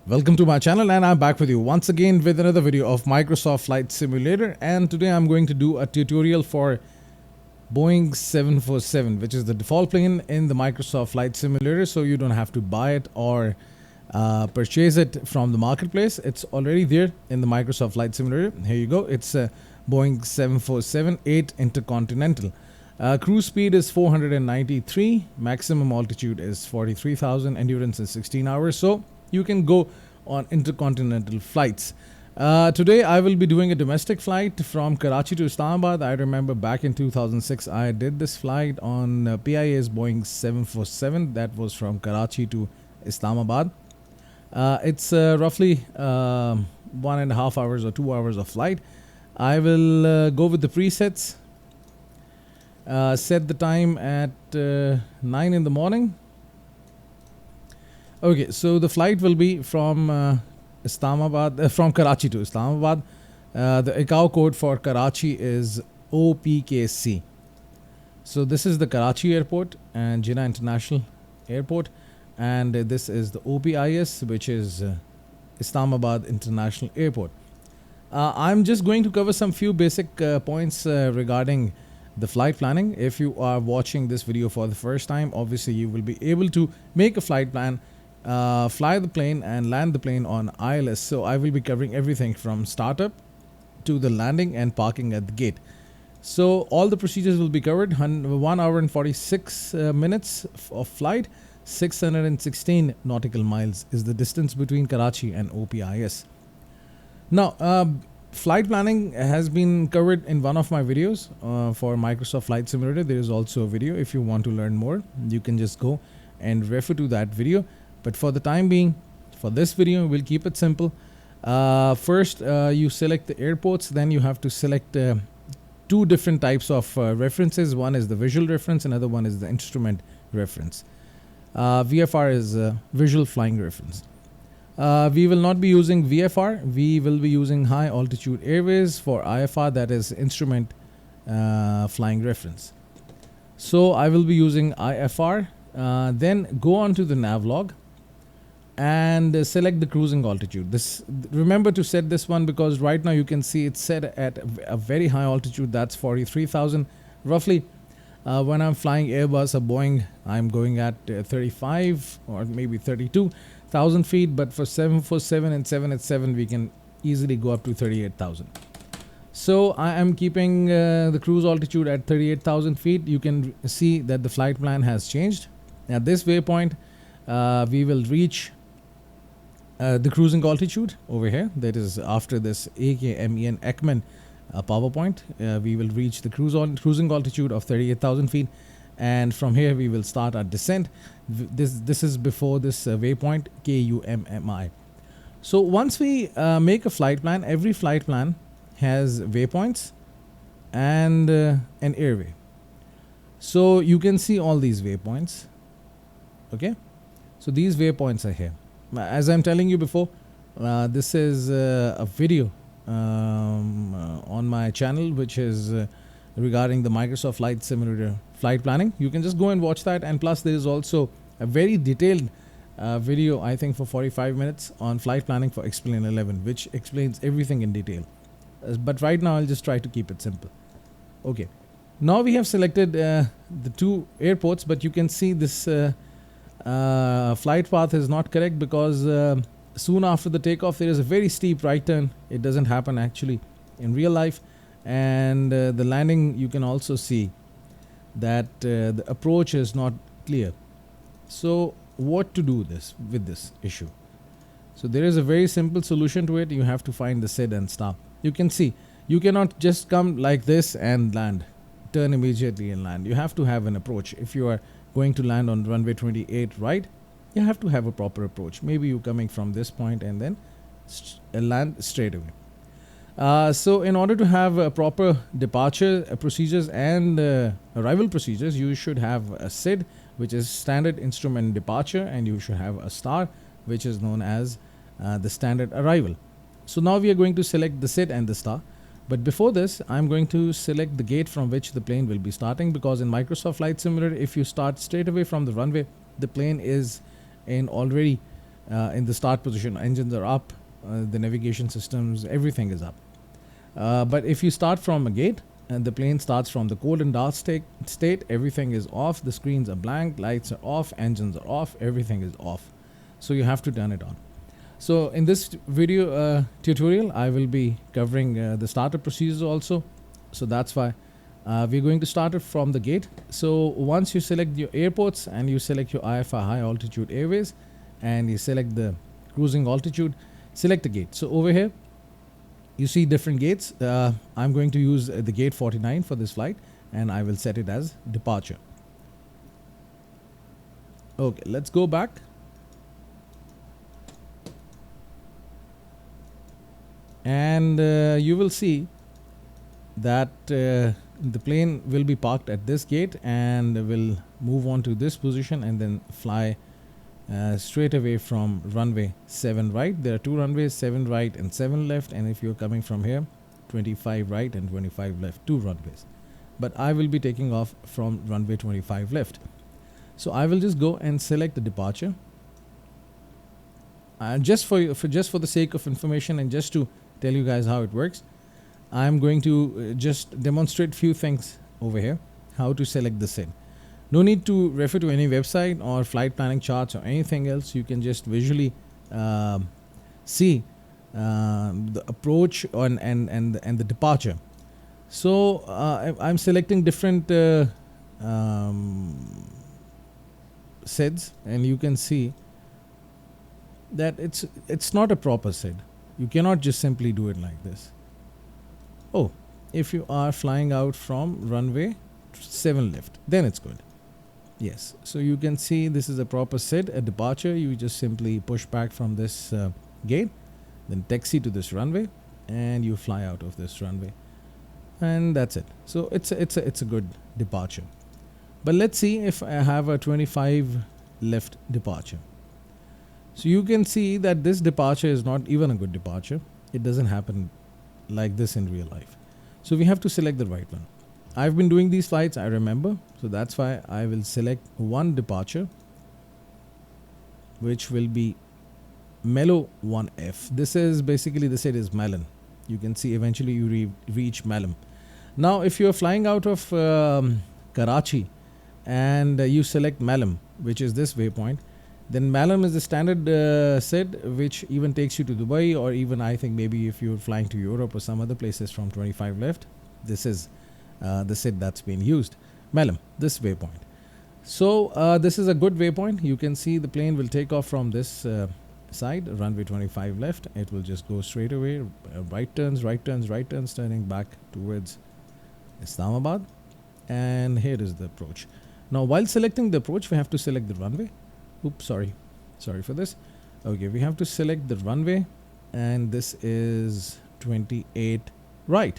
Welcome to my channel, and I'm back with you once again with another video of Microsoft Flight Simulator. And today I'm going to do a tutorial for Boeing 747, which is the default plane in the Microsoft Flight Simulator, so you don't have to buy it or purchase it from the marketplace. It's already there in the Microsoft Flight Simulator. Here you go. It's a Boeing 747-8 Intercontinental. Cruise speed is 493, maximum altitude is 43,000, endurance is 16 hours, so you can go on intercontinental flights. Today I will be doing a domestic flight from Karachi to Islamabad. I remember back in 2006 I did this flight on PIA's Boeing 747 that was from Karachi to Islamabad. It's roughly 1.5 hours or 2 hours of flight. I will go with the presets. Set the time at 9 in the morning. Okay, so the flight will be from Islamabad, from Karachi to Islamabad. The ICAO code for Karachi is OPKC. So this is the Karachi airport and Jinnah International Airport, and this is the OPIS, which is Islamabad International Airport. I'm just going to cover some few basic points regarding the flight planning. If you are watching this video for the first time, obviously you will be able to make a flight plan, fly the plane and land the plane on ILS. So I will be covering everything from startup to the landing and parking at the gate. So all the procedures will be covered. 1 hour and 46 minutes of flight. 616 nautical miles is the distance between Karachi and OPIS. Now, flight planning has been covered in one of my videos for Microsoft Flight Simulator. There is also a video. If you want to learn more, you can just go and refer to that video. But for the time being, for this video, we'll keep it simple. First, you select the airports. Then you have to select two different types of references. One is the visual reference. Another one is the instrument reference. VFR is visual flying reference. We will not be using VFR. We will be using high altitude airways for IFR, that is instrument flying reference. So I will be using IFR. Then go on to the navlog and select the cruising altitude. Remember to set this one because right now you can see it's set at a very high altitude. That's 43,000 roughly. When I'm flying Airbus or Boeing, I'm going at 35 or maybe 32,000 feet. But for 747 and 787, we can easily go up to 38,000. So I am keeping the cruise altitude at 38,000 feet. You can see that the flight plan has changed. At this waypoint, we will reach the cruising altitude over here. That is after this AKMEN Ekman PowerPoint. We will reach the cruising altitude of 38,000 feet. And from here, we will start our descent. This is before this waypoint, KUMMI. So once we make a flight plan, every flight plan has waypoints and an airway. So you can see all these waypoints. Okay, so these waypoints are here. As I'm telling you before, this is a video on my channel, which is regarding the Microsoft Flight Simulator flight planning. You can just go and watch that. And plus there is also a very detailed video, I think for 45 minutes on flight planning for Explain 11, which explains everything in detail. But right now I'll just try to keep it simple. Okay, now we have selected the two airports, but you can see this flight path is not correct because soon after the takeoff there is a very steep right turn. It doesn't happen actually in real life. And the landing, you can also see that the approach is not clear. So what to do with this issue? So there is a very simple solution to it. You have to find the SID and stop. You can see you cannot just come like this and land, turn immediately and land. You have to have an approach. If you are going to land on runway 28 right, you have to have a proper approach. Maybe you're coming from this point and then land straight away. So in order to have a proper departure procedures and arrival procedures, you should have a SID, which is standard instrument departure, and you should have a star, which is known as the standard arrival. So now we are going to select the SID and the star. But before this, I'm going to select the gate from which the plane will be starting, because in Microsoft Flight Simulator, if you start straight away from the runway, the plane is in already in the start position. Engines are up, the navigation systems, everything is up. But if you start from a gate and the plane starts from the cold and dark state, everything is off, the screens are blank, lights are off, engines are off, everything is off. So you have to turn it on. So in this video tutorial, I will be covering the startup procedures also. So that's why we're going to start it from the gate. So once you select your airports and you select your IFR high altitude airways and you select the cruising altitude, select the gate. So over here, you see different gates. I'm going to use the gate 49 for this flight and I will set it as departure. Okay, let's go back. And you will see that the plane will be parked at this gate and will move on to this position and then fly straight away from runway 7 right. There are 2 runways, 7 right and 7 left, and if you're coming from here, 25 right and 25 left, 2 runways. But I will be taking off from runway 25 left. So I will just go and select the departure. And just for the sake of information and just to tell you guys how it works, I'm going to just demonstrate few things over here, how to select the SID. No need to refer to any website or flight planning charts or anything else. You can just visually see the approach and the departure. So I'm selecting different SIDs, and you can see that it's not a proper SID. You cannot just simply do it like this. Oh, if you are flying out from runway 7 left, then it's good. Yes, so you can see this is a proper SID, a departure. You just simply push back from this gate, then taxi to this runway, and you fly out of this runway, and that's it. So it's a good departure. But let's see if I have a 25 left departure. So you can see that this departure is not even a good departure. It doesn't happen like this in real life. So we have to select the right one. I've been doing these flights, I remember. So that's why I will select one departure, which will be Mellow 1F. This is basically, the SID is Melon. You can see eventually you reach Melon. Now, if you're flying out of Karachi and you select Malum, which is this waypoint, then Malum is the standard SID, which even takes you to Dubai, or even I think maybe if you're flying to Europe or some other places from 25 left, this is the SID that's been used. Malum, this waypoint. So this is a good waypoint. You can see the plane will take off from this side, runway 25 left. It will just go straight away, right turns, turning back towards Islamabad. And here is the approach. Now, while selecting the approach, we have to select the runway. Oops, sorry for this. Okay, we have to select the runway, and this is 28 right.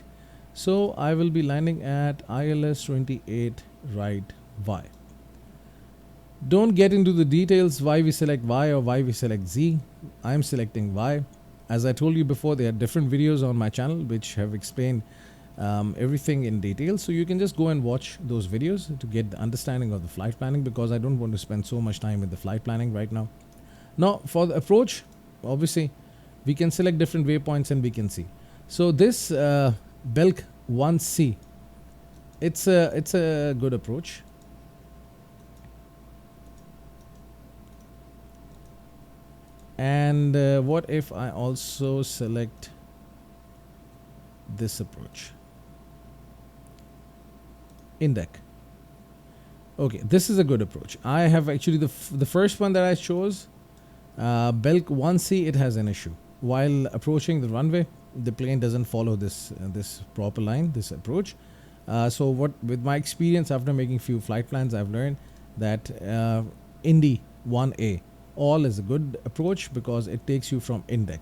So I will be landing at ILS 28 right Y. Don't get into the details why we select Y or why we select Z. I'm selecting Y. As I told you before, there are different videos on my channel which have explained everything in detail, so you can just go and watch those videos to get the understanding of the flight planning, because I don't want to spend so much time with the flight planning right now. Now for the approach, obviously we can select different waypoints and we can see. So this Belk 1C, it's a good approach. And what if I also select this approach? Indec. Okay, this is a good approach. I have actually the first one that I chose, Belk 1C, it has an issue. While approaching the runway, the plane doesn't follow this proper line, this approach. So what, with my experience after making few flight plans, I've learned that Indy 1A all is a good approach because it takes you from Indec.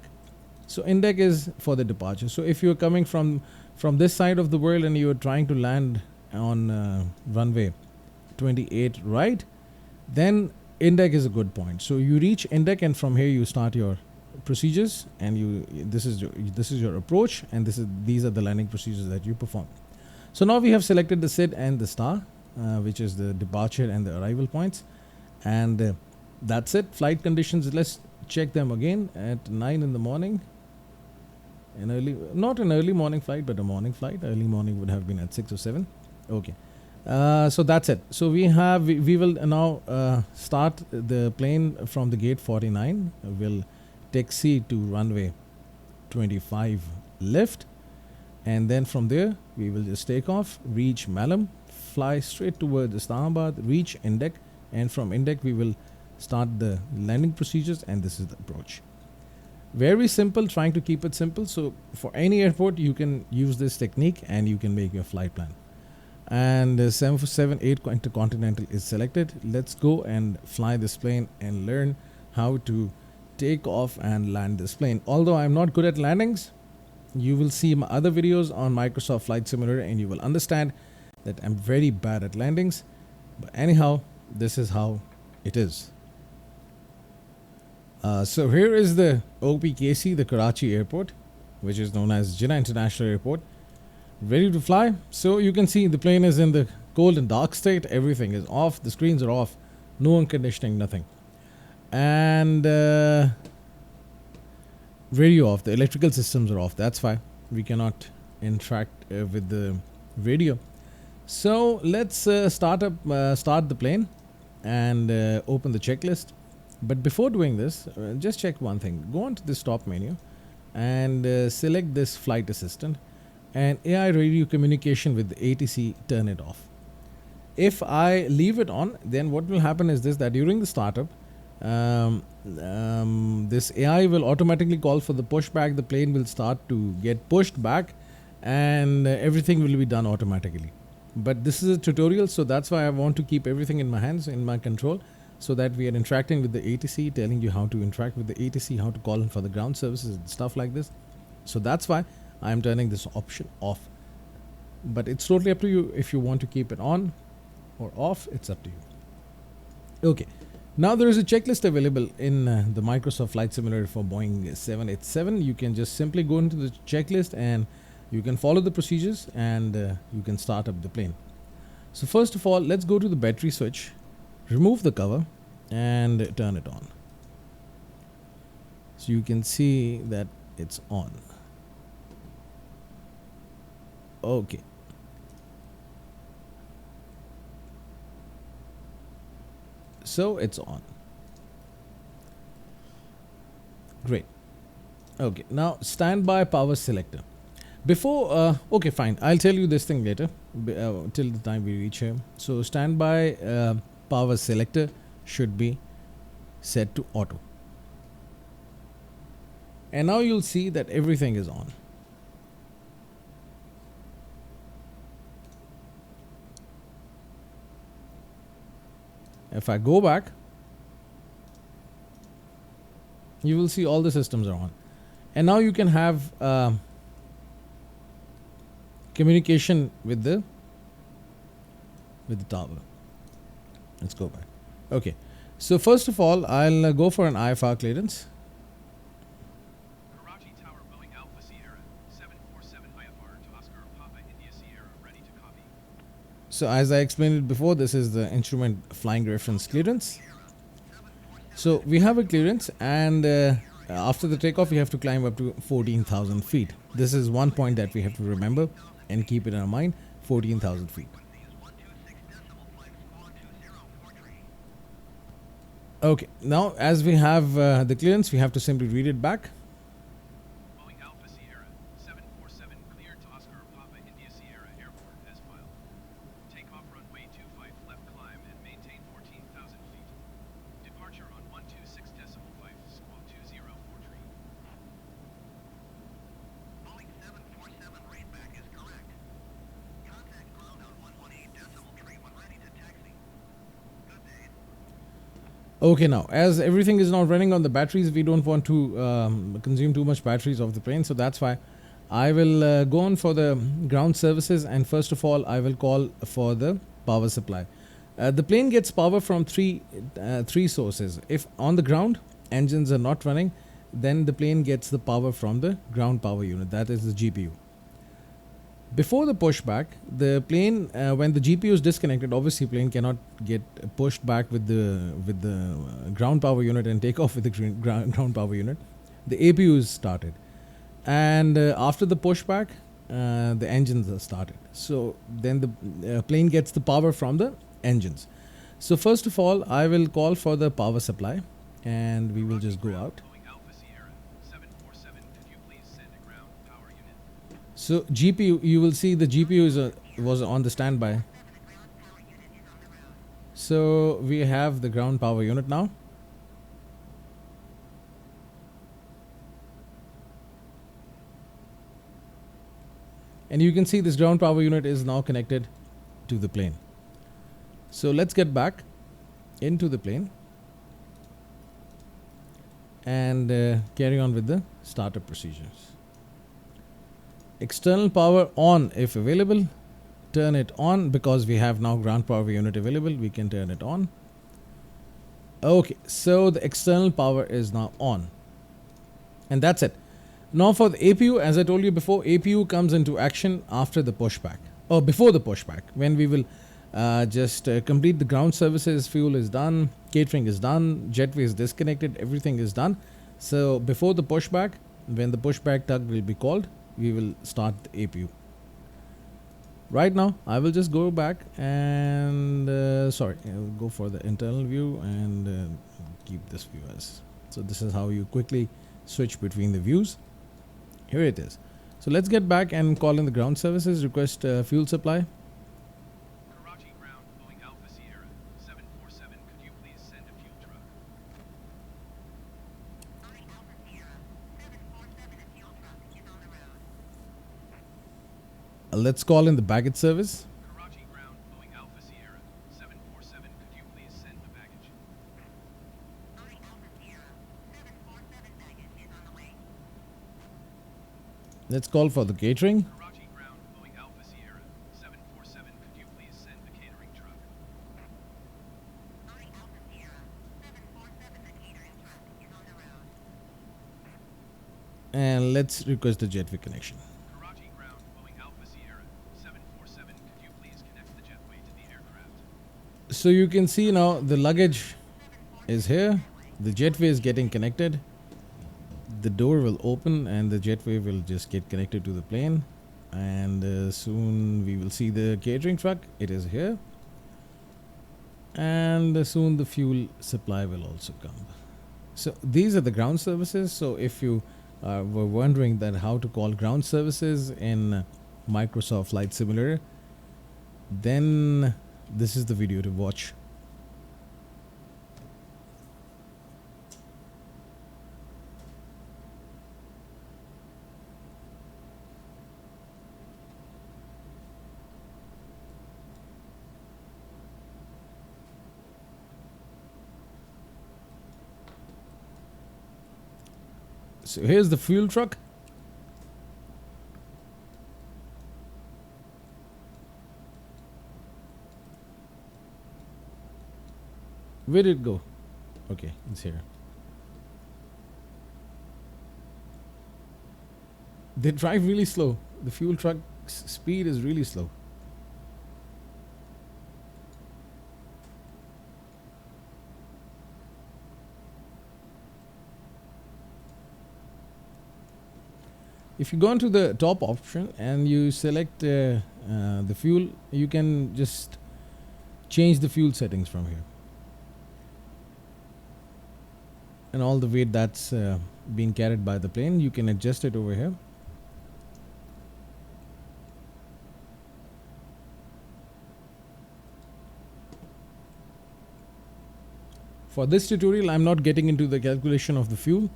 So Indec is for the departure. So if you're coming from this side of the world and you're trying to land on runway 28 right, then Indec is a good point. So you reach Indec, and from here you start your procedures, and this is your approach, and these are the landing procedures that you perform. So now we have selected the SID and the star, which is the departure and the arrival points, and that's it. Flight conditions, let's check them again at 9 in the morning. Not an early morning flight, but a morning flight. Early morning would have been at 6 or 7. Okay. So that's it. So we will now start the plane from the gate 49. We'll taxi to runway 25 left, and then from there we will just take off, reach Malam, fly straight towards Islamabad, reach Indek, and from Indek we will start the landing procedures, and this is the approach. Very simple, trying to keep it simple. So for any airport you can use this technique and you can make your flight plan. And 747-8 Intercontinental is selected. Let's go and fly this plane and learn how to take off and land this plane. Although I'm not good at landings, you will see my other videos on Microsoft Flight Simulator and you will understand that I'm very bad at landings. But anyhow, this is how it is. So here is the OPKC, the Karachi airport, which is known as Jinnah International Airport, ready to fly. So you can see the plane is in the cold and dark state. Everything is off. The screens are off. No air conditioning, nothing. And radio off. The electrical systems are off. That's why we cannot interact with the radio. So let's start the plane and open the checklist. But before doing this, just check one thing. Go on to the stop menu and select this flight assistant, and AI radio communication with the ATC, turn it off. If I leave it on, then what will happen is this, that during the startup, this AI will automatically call for the pushback. The plane will start to get pushed back and everything will be done automatically. But this is a tutorial, so that's why I want to keep everything in my hands, in my control, so that we are interacting with the ATC, telling you how to interact with the ATC, how to call in for the ground services and stuff like this. So that's why I am turning this option off. But it's totally up to you if you want to keep it on or off. It's up to you. Okay. Now there is a checklist available in the Microsoft Flight Simulator for Boeing 787. You can just simply go into the checklist and you can follow the procedures and you can start up the plane. So first of all, let's go to the battery switch, remove the cover and turn it on. So you can see that it's on. Okay. So it's on. Great. Okay, now standby power selector. Before, okay, fine. I'll tell you this thing later, till the time we reach here. So standby power selector should be set to auto. And now you'll see that everything is on. If I go back, you will see all the systems are on. And now you can have communication with the tower. Let's go back. Okay. So first of all, I'll go for an IFR clearance. Karachi Tower, Boeing Alpha Sierra 747 IFR to Oscar Papa India Sierra, ready to copy. So as I explained it before, this is the instrument flying reference clearance. So we have a clearance, and after the takeoff we have to climb up to 14,000 feet. This is one point that we have to remember and keep it in our mind, 14,000 feet. Okay, now as we have the clearance, we have to simply read it back. Boeing Alpha Sierra 747 cleared to Oscar Papa India Sierra Airport as filed. Takeoff runway 25 left climb and maintain 14,000 feet. Departure on 126.5 squawk 2043. Boeing 747 rateback is correct. Contact ground on 118.3 when ready to taxi. Good day. Okay, now as everything is now running on the batteries, we don't want to consume too much batteries of the plane, so that's why I will go on for the ground services, and first of all I will call for the power supply. The plane gets power from three sources. If on the ground engines are not running, then the plane gets the power from the ground power unit, that is the GPU. Before the pushback, the plane, when the GPU is disconnected, obviously plane cannot get pushed back with the ground power unit and take off with the ground power unit. The APU is started, and after the pushback, the engines are started. So then the plane gets the power from the engines. So first of all, I will call for the power supply, and we will just go out. Boeing Alpha Sierra 747, could you please send a ground power unit? So GPU, you will see the GPU was on the standby. So we have the ground power unit now. And you can see this ground power unit is now connected to the plane. So let's get back into the plane and carry on with the startup procedures. External power on if available. Turn it on because we have now ground power unit available. We can turn it on. Okay, so the external power is now on. And that's it. Now for the APU, as I told you before, APU comes into action after the pushback or before the pushback, when we will just complete the ground services. Fuel is done, catering is done, jetway is disconnected, everything is done. So before the pushback, when the pushback tug will be called, we will start the APU. Right now, I will just go back and I'll go for the internal view and keep this view as. So this is how you quickly switch between the views. Here it is. So let's get back and call in the ground services, request fuel supply. Karachi ground, Boeing Alpha Sierra 747, could you please send a fuel truck? Let's call in the baggage service. Karachi ground, Boeing Alpha Sierra 747, could you please send the baggage? Let's call for the catering. Karachi ground, Boeing Alpha Sierra 747, could you please send the catering truck? And let's request the jetway connection. Karachi ground, Boeing Alpha Sierra 747, could you please connect the jetway to the aircraft? So you can see now the luggage is here. The jetway is getting connected. The door will open and the jetway will just get connected to the plane. And soon we will see the catering truck. It is here. And soon the fuel supply will also come. So these are the ground services. So if you were wondering that how to call ground services in Microsoft Flight Simulator, then this is the video to watch. So here's the fuel truck. Where did it go? Okay, it's here. They drive really slow. The fuel truck's speed is really slow. If you go into the top option and you select the fuel, you can just change the fuel settings from here. And all the weight that's being carried by the plane, you can adjust it over here. For this tutorial, I'm not getting into the calculation of the fuel.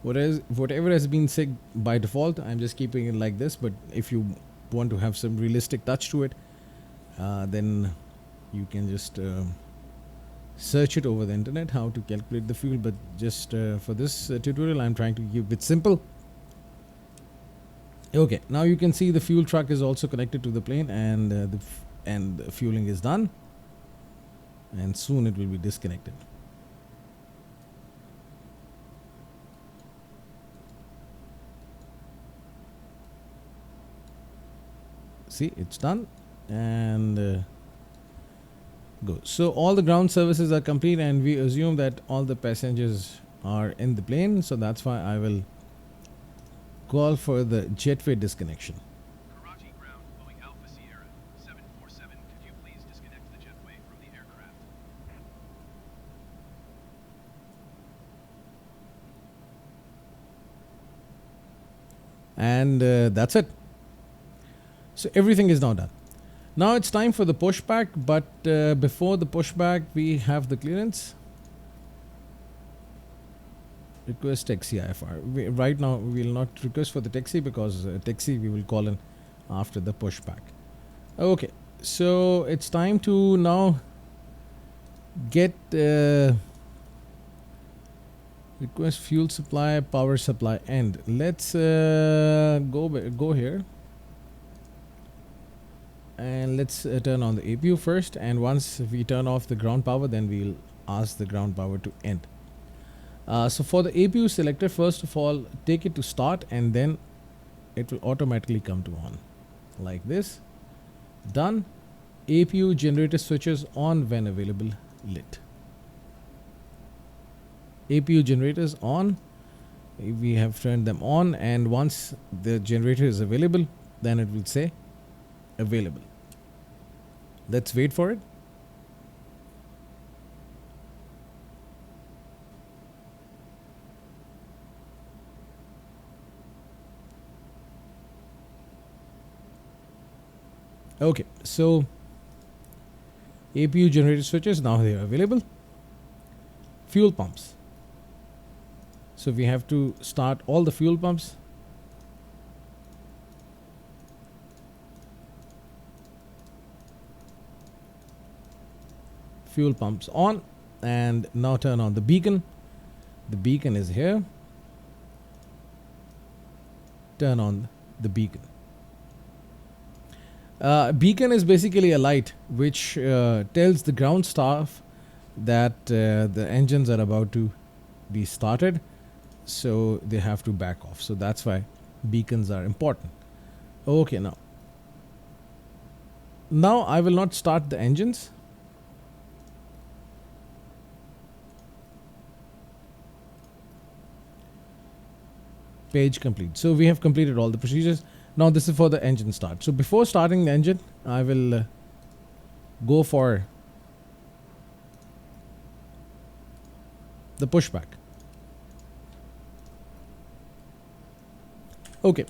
Whatever has been set by default, I'm just keeping it like this. But if you want to have some realistic touch to it, then you can just search it over the internet how to calculate the fuel. But just for this tutorial, I'm trying to keep it simple. Okay, now you can see the fuel truck is also connected to the plane, and the fueling is done, and soon it will be disconnected. See, it's done. And go. So all the ground services are complete, and we assume that all the passengers are in the plane. So that's why I will call for the jetway disconnection. Karachi ground, Boeing Alpha Sierra 747. Could you please disconnect the jetway from the aircraft? And that's it. So everything is now done. Now it's time for the pushback, but before the pushback, we have the clearance. Request taxi IFR. Right now, we will not request for the taxi because taxi we will call in after the pushback. Okay, so it's time to now get request fuel supply, power supply end. Let's go here. And let's turn on the APU first, and once we turn off the ground power, then we'll ask the ground power to end. So for the APU selector, first of all, take it to start, and then it will automatically come to on like this. Done. APU generator switches on when available, lit. APU generators on. We have turned them on, and once the generator is available, then it will say available. Let's wait for it. Okay, so APU generator switches, now they are available. Fuel pumps. So we have to start all the fuel pumps. Fuel pumps on, and now turn on the beacon. The beacon is here. Turn on the beacon. Beacon is basically a light which tells the ground staff that the engines are about to be started, so they have to back off. So that's why beacons are important. Okay, now I will not start the engines. Page complete. So we have completed all the procedures. Now this is for the engine start. So before starting the engine, I will go for the pushback. Okay.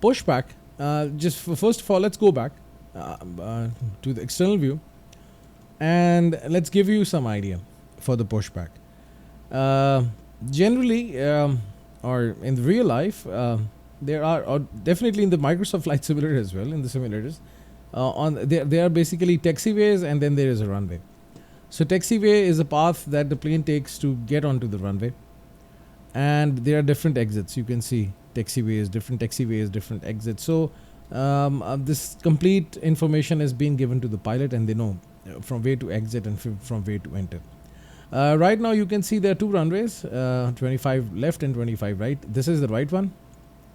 Pushback. Just first of all, let's go back to the external view, and let's give you some idea for the pushback. Generally, or in real life, there are definitely in the Microsoft Flight Simulator as well, in the simulators, there are basically taxiways, and then there is a runway. So taxiway is a path that the plane takes to get onto the runway, and there are different exits. You can see taxiways, different exits. So this complete information is being given to the pilot, and they know from where to exit and from where to enter. Right now you can see there are two runways, 25 left and 25 right. This is the right one,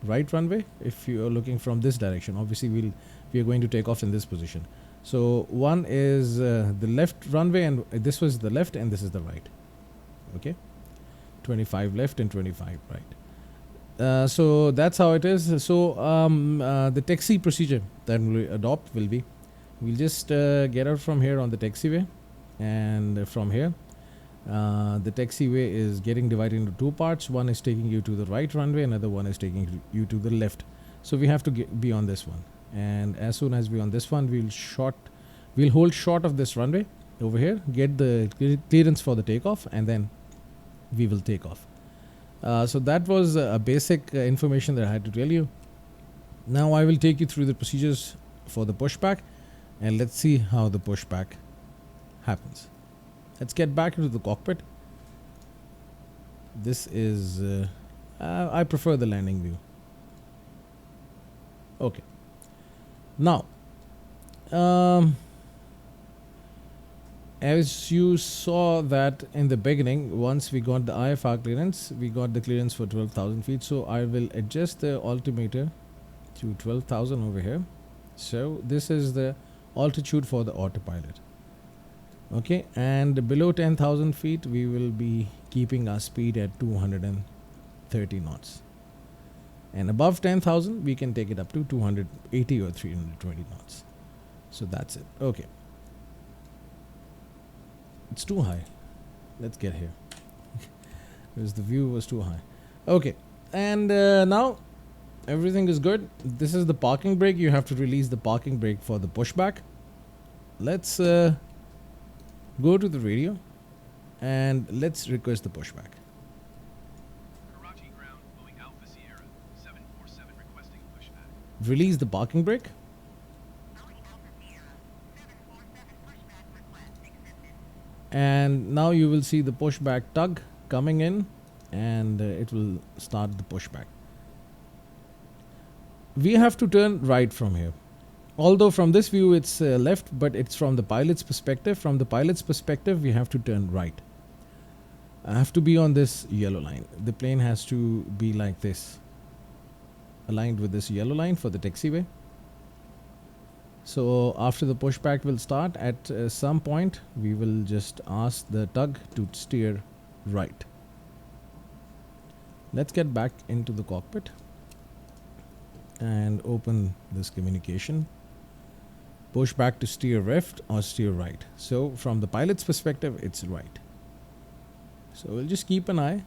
right runway. If you are looking from this direction, obviously we are going to take off in this position. So one is the left runway, and this was the left, and this is the right. Okay, 25 left and 25 right. So that's how it is. So the taxi procedure that we adopt will be, we'll just get out from here on the taxiway, and from here the taxiway is getting divided into two parts. One is taking you to the right runway, another one is taking you to the left. So we have to be on this one, and as soon as we're on this one, we'll hold short of this runway over here, get the clearance for the takeoff, and then we will take off. So that was a basic information that I had to tell you. Now I will take you through the procedures for the pushback, and let's see how the pushback happens. Let's get back into the cockpit. This is I prefer the landing view. Okay. Now as you saw that in the beginning, once we got the IFR clearance, we got the clearance for 12,000 feet. So I will adjust the altimeter to 12,000 over here. So this is the altitude for the autopilot. Okay, and below 10,000 feet, we will be keeping our speed at 230 knots. And above 10,000, we can take it up to 280 or 320 knots. So that's it. Okay. It's too high. Let's get here. Because the view was too high. Okay. And now everything is good. This is the parking brake. You have to release the parking brake for the pushback. Let's go to the radio and let's request the pushback. Karachi ground, Boeing Alpha Sierra 747 requesting pushback. Release the parking brake. And now you will see the pushback tug coming in, and it will start the pushback. We have to turn right from here. Although from this view it's left, but it's from the pilot's perspective. From the pilot's perspective, we have to turn right. I have to be on this yellow line. The plane has to be like this, aligned with this yellow line for the taxiway. So after the pushback will start, at some point we will just ask the tug to steer right. Let's get back into the cockpit and open this communication. Pushback to steer left or steer right. So from the pilot's perspective, it's right. So we'll just keep an eye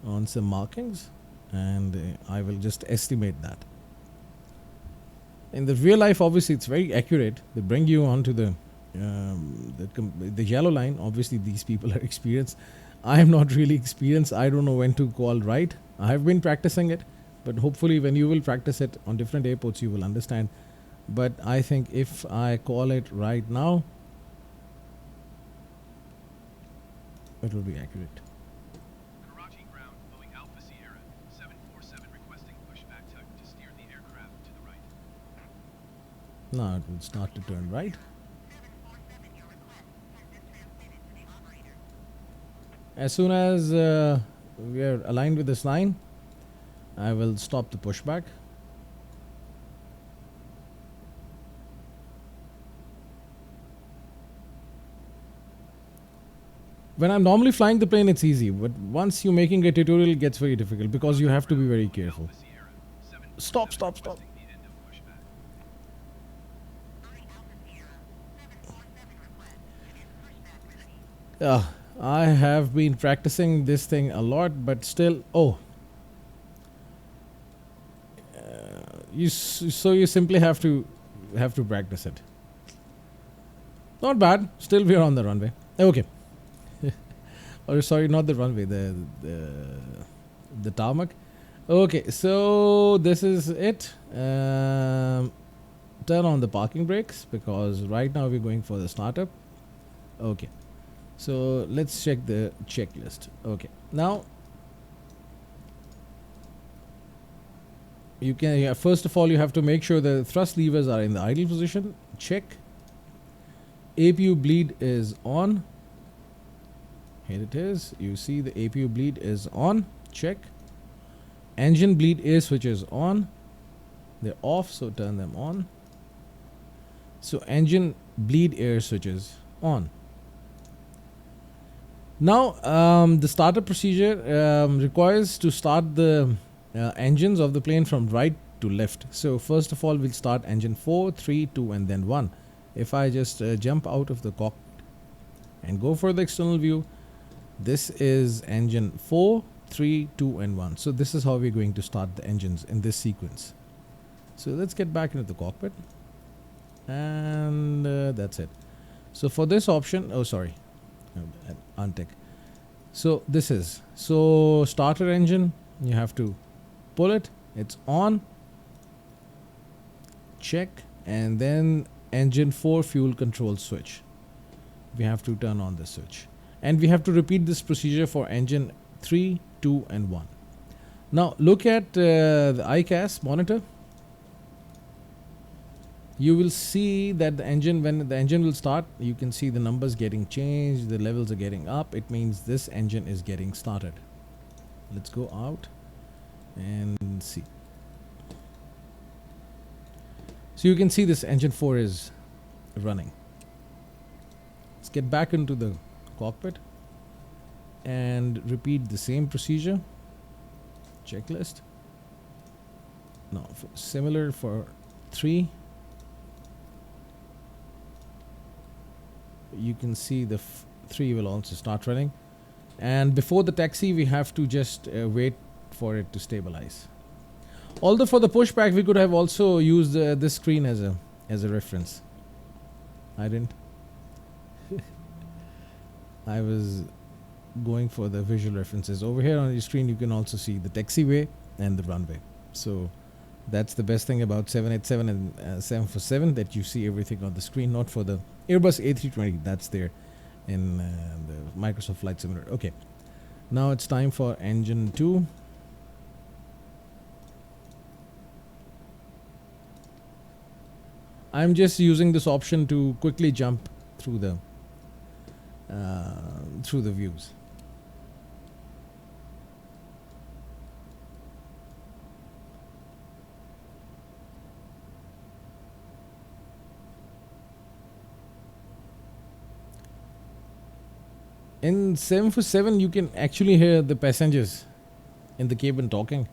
on some markings, and I will just estimate that. In the real life, obviously, it's very accurate. They bring you onto the yellow line. Obviously, these people are experienced. I am not really experienced. I don't know when to call right. I have been practicing it, but hopefully when you will practice it on different airports, you will understand. But I think if I call it right now, it will be accurate. Karachi ground, Boeing Alpha Sierra 747 requesting pushback tug to steer the aircraft to the right. Now it will start to turn right. As soon as we are aligned with this line, I will stop the pushback. When I'm normally flying the plane, it's easy, but once you're making a tutorial, it gets very difficult because you have to be very careful. Alpha Sierra 747 Stop. requesting the end of pushback. I have been practicing this thing a lot, but still, you simply have to practice it. Not bad. Still, we are on the runway. Okay. Or sorry, not the runway, the tarmac. Okay, so this is it. Turn on the parking brakes because right now we're going for the startup. Okay, so let's check the checklist. Okay, now you can first of all you have to make sure the thrust levers are in the idle position. Check. APU bleed is on. Here it is. You see the APU bleed is on. Check. Engine bleed air switches on. They're off, so turn them on. So engine bleed air switches on. Now the startup procedure requires to start the engines of the plane from right to left. So first of all, we'll start engine 4, 3, 2 and then 1. If I just jump out of the cockpit and go for the external view, this is engine 4, 3, 2 and 1. So this is how we're going to start the engines in this sequence. So let's get back into the cockpit, and that's it. So for this option, untick. So this is, so starter engine, you have to pull it, it's on, check, and then engine 4 fuel control switch. We have to turn on the switch. And we have to repeat this procedure for engine 3, 2 and 1. Now look at the ICAS monitor. you will see that the engine, when the engine will start, you can see the numbers getting changed, the levels are getting up. It means this engine is getting started. Let's go out and see. So you can see this engine 4 is running. Let's get back into the cockpit and repeat the same procedure. Checklist. Now similar for 3. You can see the 3 will also start running, and before the taxi we have to just wait for it to stabilize. Although for the pushback we could have also used this screen as a reference. I didn't. I was going for the visual references. Over here on your screen you can also see the taxiway and the runway. So that's the best thing about 787 and 747, that you see everything on the screen, not for the Airbus A320. That's there in the Microsoft Flight Simulator. Okay, now it's time for engine 2. I'm just using this option to quickly jump through the views. In 747 you can actually hear the passengers in the cabin talking.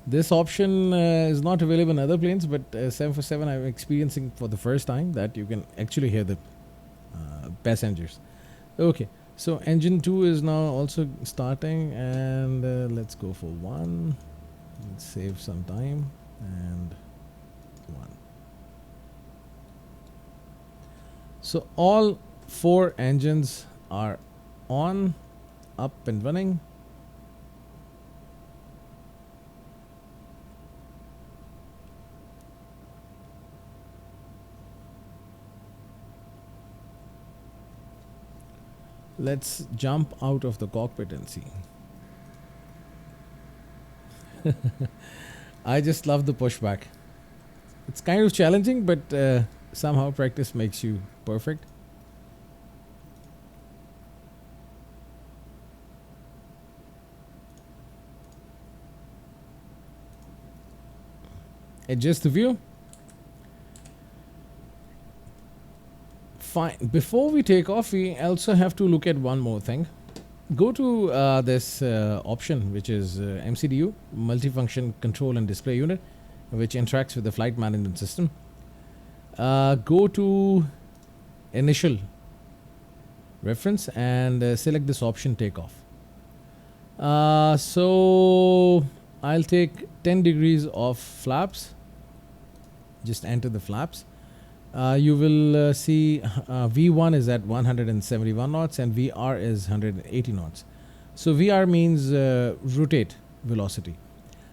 This option is not available in other planes, but 747 I'm experiencing for the first time that you can actually hear the passengers. Okay, so engine 2 is now also starting, and let's go for 1. Let's save some time, and 1. So all 4 engines are on, up and running. Let's jump out of the cockpit and see. I just love the pushback. It's kind of challenging, but somehow practice makes you perfect. Adjust the view. Fine. Before we take off, we also have to look at one more thing. Go to this option, which is MCDU, Multifunction Control and Display Unit, which interacts with the flight management system. Go to Initial Reference and select this option, Takeoff. So I'll take 10 degrees of flaps. Just enter the flaps. You will see V1 is at 171 knots and VR is 180 knots. So VR means rotate velocity.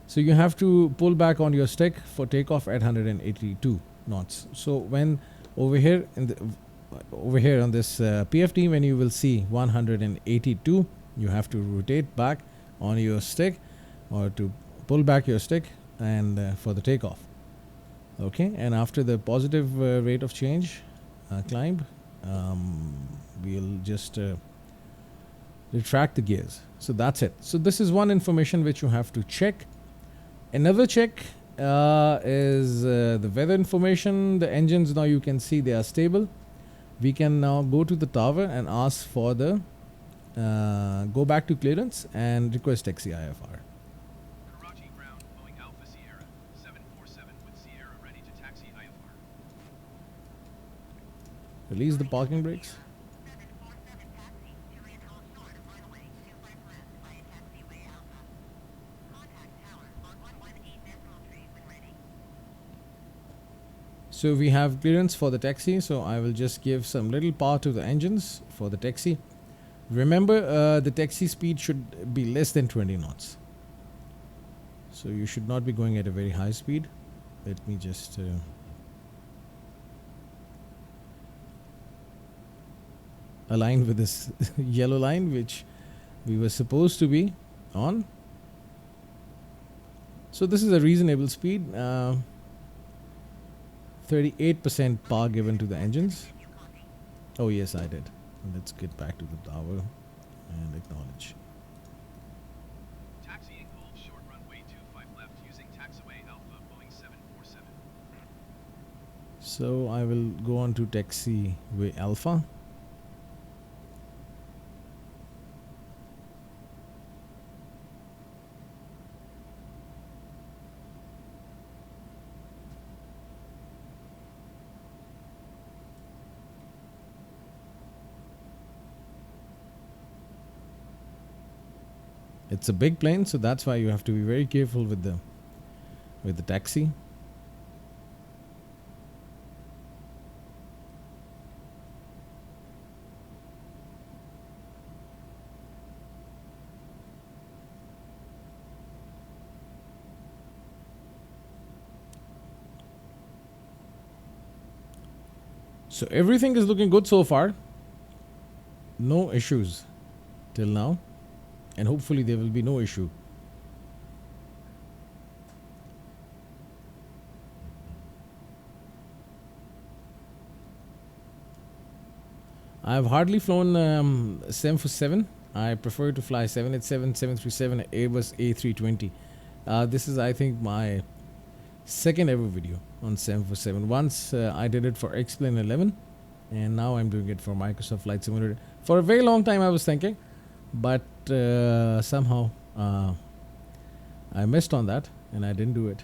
So you have to pull back on your stick for takeoff at 182 knots. So when over here on this PFD, when you will see 182, you have to rotate back on your stick, or to pull back your stick, and for the takeoff. Okay, and after the positive rate of change climb, we'll just retract the gears. So that's it. So this is one information which you have to check. Another check is the weather information. The engines, now you can see they are stable. We can now go to the tower and ask for the go back to clearance and request taxi IFR. Karachi ground, Boeing Alpha Sierra, 747 with Sierra ready to taxi IFR. Release the parking brakes. So we have clearance for the taxi, so I will just give some little power to the engines for the taxi. Remember, the taxi speed should be less than 20 knots. So you should not be going at a very high speed. Let me just align with this yellow line, which we were supposed to be on. So this is a reasonable speed. 38% power given to the engines. Oh yes, I did. Let's get back to the tower and acknowledge. Taxiing hold short runway 25 left using taxiway Alpha Boeing 747. So I will go on to taxiway Alpha. It's a big plane, so that's why you have to be very careful with the taxi. So everything is looking good so far. No issues till now, and hopefully there will be no issue. I've hardly flown 747. I prefer to fly 787, 737, Airbus A320. This is, I think, my second ever video on 747. Once I did it for X-Plane 11, and now I'm doing it for Microsoft Flight Simulator. For a very long time I was thinking, but somehow I missed on that and I didn't do it.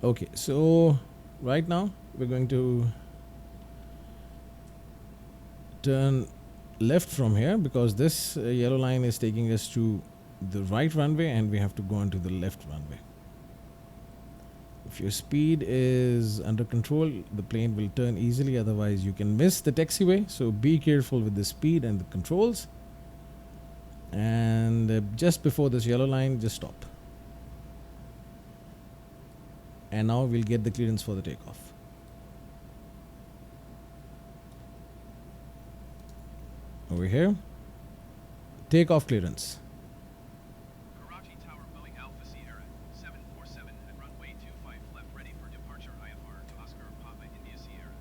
Okay, so right now we're going to turn left from here because this yellow line is taking us to the right runway and we have to go onto the left runway. If your speed is under control, the plane will turn easily, otherwise you can miss the taxiway. So be careful with the speed and the controls. And just before this yellow line, just stop. And now we'll get the clearance for the takeoff. Over here, takeoff clearance. Karachi Tower Boeing Alpha Sierra 747 at runway 25 left ready for departure IFR to Oscar Papa India Sierra.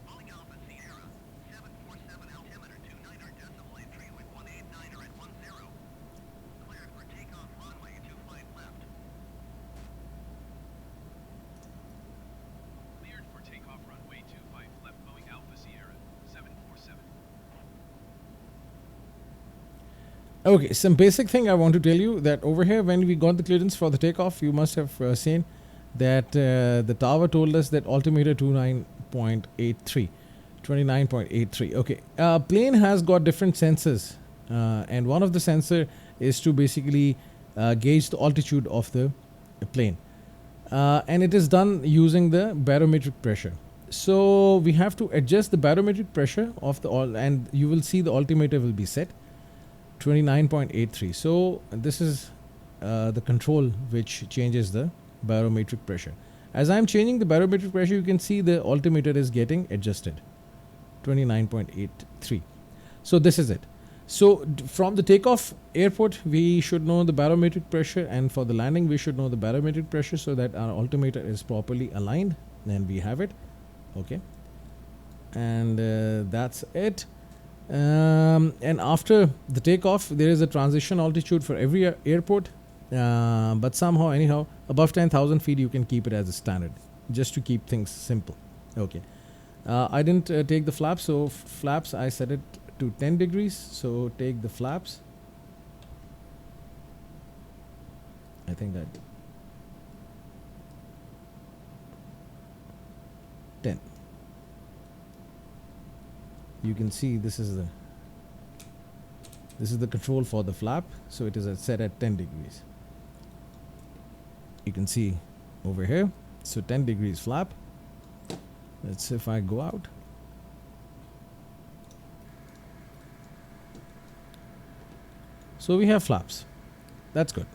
Boeing Alpha Sierra 747 altimeter 29.3.189 at 10. Cleared for takeoff runway 25 left. Cleared for takeoff runway 25 left Boeing Alpha Sierra 747. Okay, some basic thing I want to tell you that over here when we got the clearance for the takeoff, you must have seen that the tower told us that altimeter 29.83. Okay, plane has got different sensors and one of the sensor is to basically gauge the altitude of the plane and it is done using the barometric pressure. So we have to adjust the barometric pressure of the and you will see the altimeter will be set 29.83. So this is the control which changes the barometric pressure. As I'm changing the barometric pressure, you can see the altimeter is getting adjusted 29.83. So this is it. So from the takeoff airport, we should know the barometric pressure, and for the landing we should know the barometric pressure so that our altimeter is properly aligned. Then we have it. Okay, and that's it. And after the takeoff, there is a transition altitude for every airport, but somehow anyhow above 10,000 feet you can keep it as a standard just to keep things simple. Okay, I didn't take the flaps, so flaps I set it to 10 degrees. So take the flaps. I think that 10. You can see this is the control for the flap, so it is set at 10 degrees. You can see over here, so 10 degrees flap. Let's see if I go out. So we have flaps. That's good.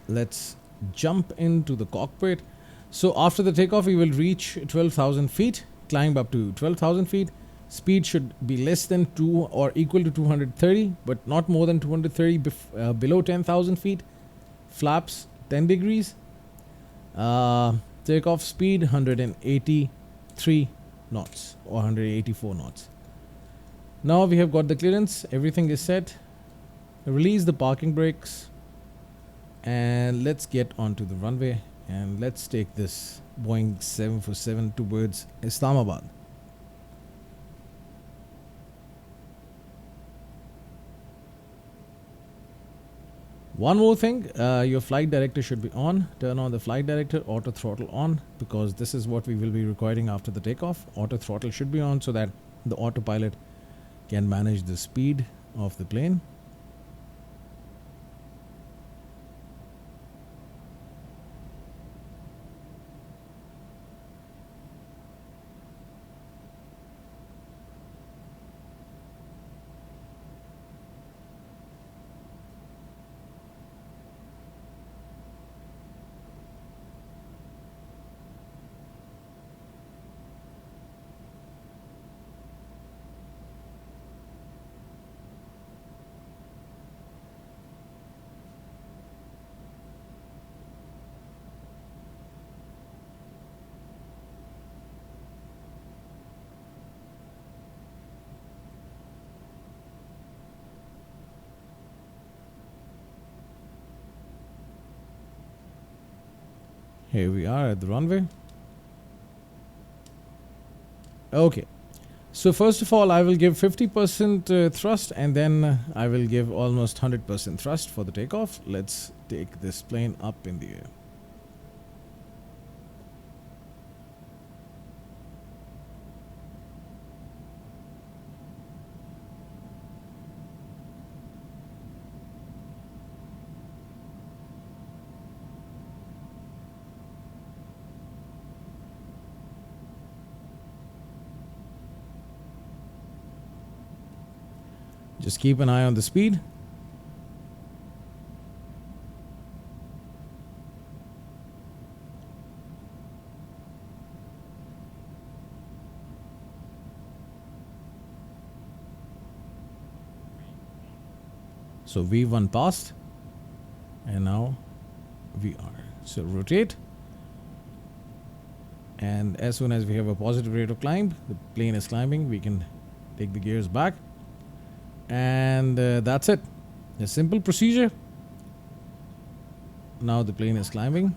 Let's jump into the cockpit. So after the takeoff, we will reach 12,000 feet, climb up to 12,000 feet. Speed should be less than 2 or equal to 230, but not more than 230 below 10,000 feet. Flaps 10 degrees. Takeoff speed 183 knots or 184 knots. Now we have got the clearance. Everything is set. Release the parking brakes. And let's get onto the runway. And let's take this Boeing 747 towards Islamabad. One more thing, your flight director should be on. Turn on the flight director, auto throttle on, because this is what we will be requiring after the takeoff. Auto throttle should be on so that the autopilot can manage the speed of the plane. Here we are at the runway. Okay. So first of all, I will give 50% thrust, and then I will give almost 100% thrust for the takeoff. Let's take this plane up in the air. Just keep an eye on the speed. So V1 passed, and now we are. So rotate, and as soon as we have a positive rate of climb, the plane is climbing, we can take the gears back. And that's it. A simple procedure. Now the plane is climbing.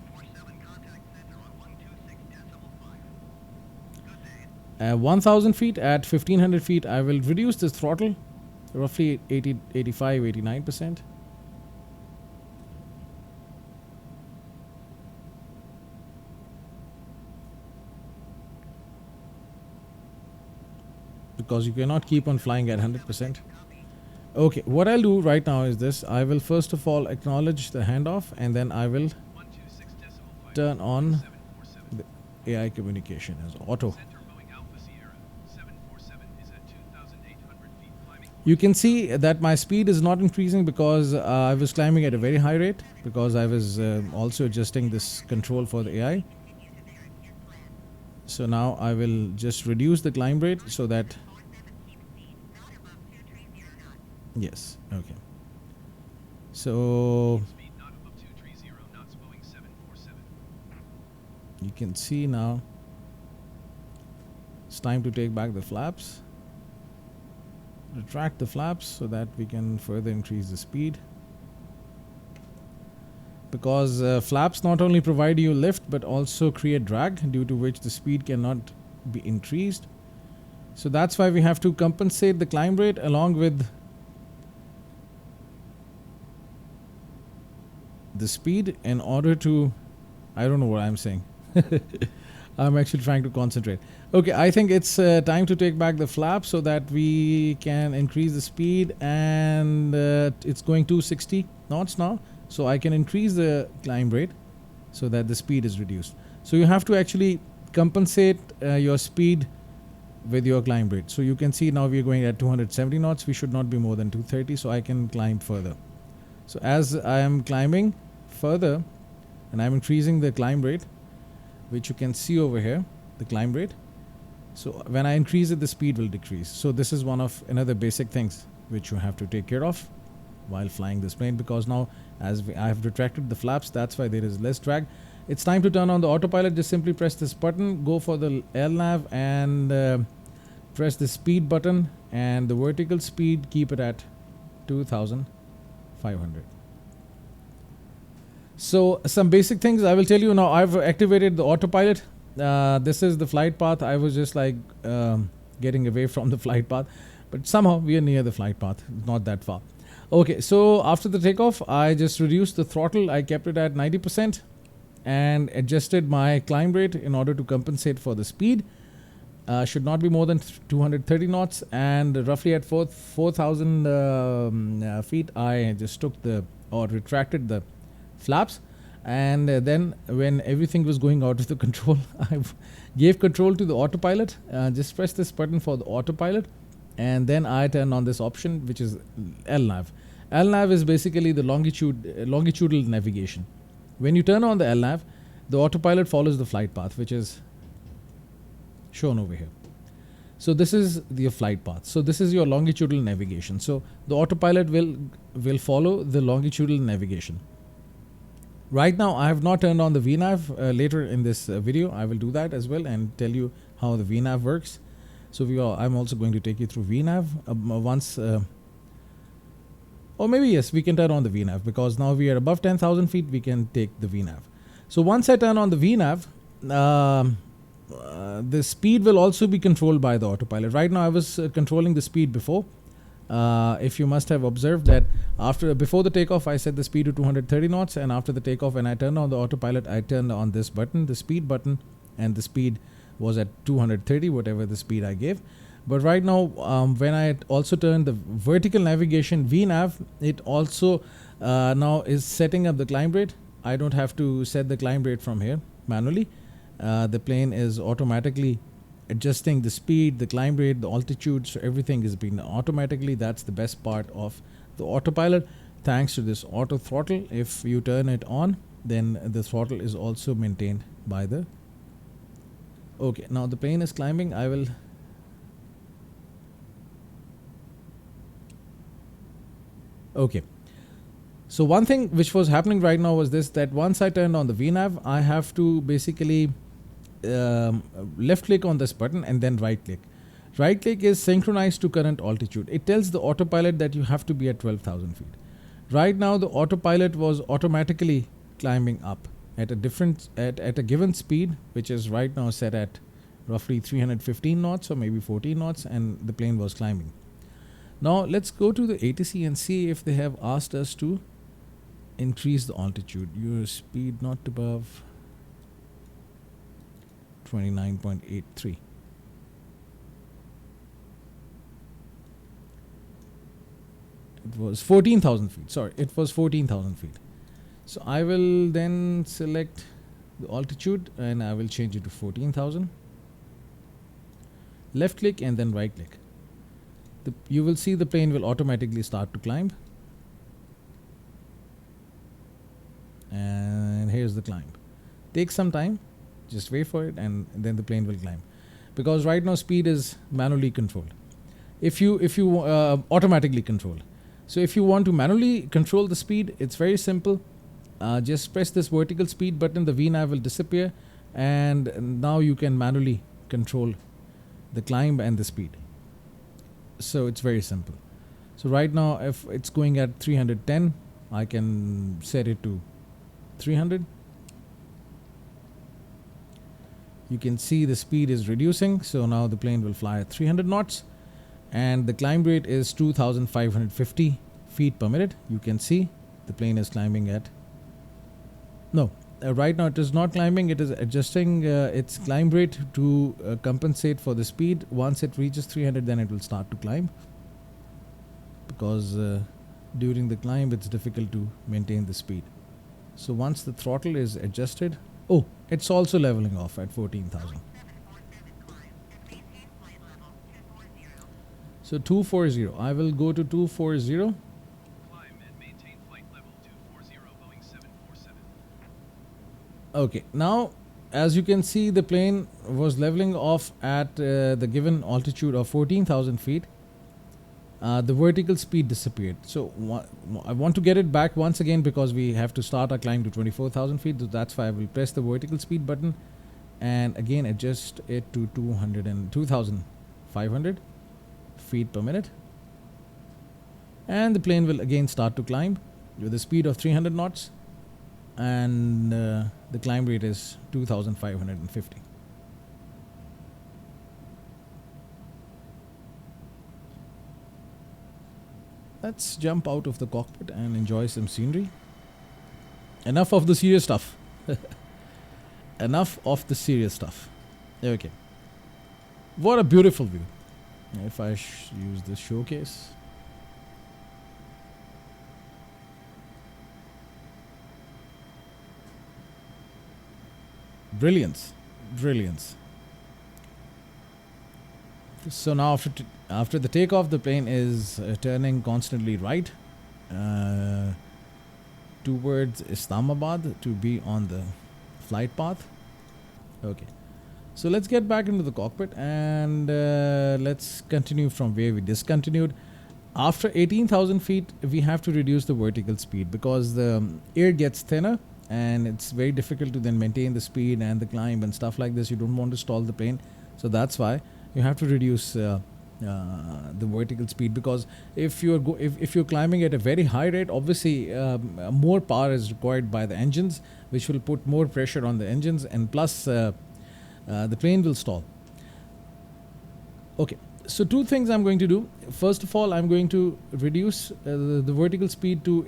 1,000 feet at 1,500 feet, I will reduce this throttle roughly 80, 85, 89%. Because you cannot keep on flying at 100%. Okay, what I'll do right now is this. I will first of all acknowledge the handoff, and then I will turn on the AI communication as auto. You can see that my speed is not increasing because I was climbing at a very high rate, because I was also adjusting this control for the AI. So now I will just reduce the climb rate so that... Yes, okay. So you can see now it's time to take back the flaps. Retract the flaps so that we can further increase the speed. Because flaps not only provide you lift but also create drag, due to which the speed cannot be increased. So that's why we have to compensate the climb rate along with the speed in order to... I don't know what I'm saying. I'm actually trying to concentrate. Okay, I think it's time to take back the flap so that we can increase the speed, and it's going 260 knots now. So I can increase the climb rate so that the speed is reduced. So you have to actually compensate your speed with your climb rate. So you can see now we are going at 270 knots. We should not be more than 230, so I can climb further. So as I am climbing further and I'm increasing the climb rate, which you can see over here, the climb rate. So when I increase it, the speed will decrease. So this is one of another basic things which you have to take care of while flying this plane, because now as I have retracted the flaps, that's why there is less drag. It's time to turn on the autopilot. Just simply press this button, go for the LNAV and press the speed button, and the vertical speed, keep it at 2500. So some basic things I will tell you now. I've activated the autopilot. This is the flight path. I was just like getting away from the flight path, but somehow we are near the flight path, not that far. Okay, so after the takeoff, I just reduced the throttle. I kept it at 90% and adjusted my climb rate in order to compensate for the speed. Should not be more than 230 knots, and roughly at 4,000 feet, I just took retracted the flaps, and then when everything was going out of the control, I gave control to the autopilot. Just press this button for the autopilot, and then I turn on this option, which is LNAV. LNAV is basically the longitudinal navigation. When you turn on the LNAV, the autopilot follows the flight path, which is shown over here. So this is the flight path. So this is your longitudinal navigation. So the autopilot will follow the longitudinal navigation. Right now I have not turned on the VNAV. Later in this video I will do that as well and tell you how the VNAV works. So I'm also going to take you through VNAV once or maybe yes, we can turn on the VNAV, because now we are above 10,000 feet, we can take the VNAV. So once I turn on the VNAV, the speed will also be controlled by the autopilot. Right now I was controlling the speed before. If you must have observed that before the takeoff I set the speed to 230 knots, and after the takeoff when I turned on the autopilot, I turned on this button, the speed button, and the speed was at 230, whatever the speed I gave. But right now when I also turned the vertical navigation VNAV, it also now is setting up the climb rate. I don't have to set the climb rate from here manually. The plane is automatically adjusting the speed, the climb rate, the altitude, so everything is being automatically. That's the best part of the autopilot, thanks to this auto throttle. If you turn it on, then the throttle is also maintained by the... Okay, now the plane is climbing. I will... Okay. So one thing which was happening right now was this, that once I turned on the VNAV, I have to basically left click on this button and then right click. Right click is synchronized to current altitude. It tells the autopilot that you have to be at 12,000 feet. Right now the autopilot was automatically climbing up at a given speed, which is right now set at roughly 315 knots or maybe 14 knots, and the plane was climbing. Now let's go to the ATC and see if they have asked us to increase the altitude. Your speed not above 29.83. It was 14,000 feet. Sorry, it was 14,000 feet. So I will then select the altitude and I will change it to 14,000. Left click and then right click. You will see the plane will automatically start to climb. And here's the climb. Take some time, just wait for it, and then the plane will climb. Because right now speed is manually controlled. If you automatically controlled. So if you want to manually control the speed, it's very simple. Just press this vertical speed button, the VNAV will disappear, and now you can manually control the climb and the speed. So it's very simple. So right now if it's going at 310, I can set it to 300. You can see the speed is reducing, so now the plane will fly at 300 knots, and the climb rate is 2,550 feet per minute. You can see the plane is climbing at... No, right now it is not climbing, it is adjusting its climb rate to compensate for the speed. Once it reaches 300, then it will start to climb, because during the climb it's difficult to maintain the speed. So once the throttle is adjusted... Oh, it's also leveling off at 14,000. So 240. I will go to 240. Climb and maintain flight level 240 Boeing 747. Okay, now as you can see, the plane was leveling off at the given altitude of 14,000 feet. The vertical speed disappeared. So I want to get it back once again because we have to start our climb to 24,000 feet. So that's why I will press the vertical speed button and again adjust it to 2,500 feet per minute. And the plane will again start to climb with a speed of 300 knots. And the climb rate is 2,550. Let's jump out of the cockpit and enjoy some scenery. Enough of the serious stuff. Enough of the serious stuff. Okay. What a beautiful view. If I use this showcase. Brilliance. Brilliance. So now after the takeoff, the plane is turning constantly right towards Islamabad to be on the flight path. Okay. So let's get back into the cockpit and let's continue from where we discontinued. After 18,000 feet, we have to reduce the vertical speed because the air gets thinner and it's very difficult to then maintain the speed and the climb and stuff like this. You don't want to stall the plane. So that's why you have to reduce the vertical speed, because if you're climbing at a very high rate, obviously more power is required by the engines, which will put more pressure on the engines, and plus the plane will stall. Okay, so two things I'm going to do. First of all, I'm going to reduce the vertical speed to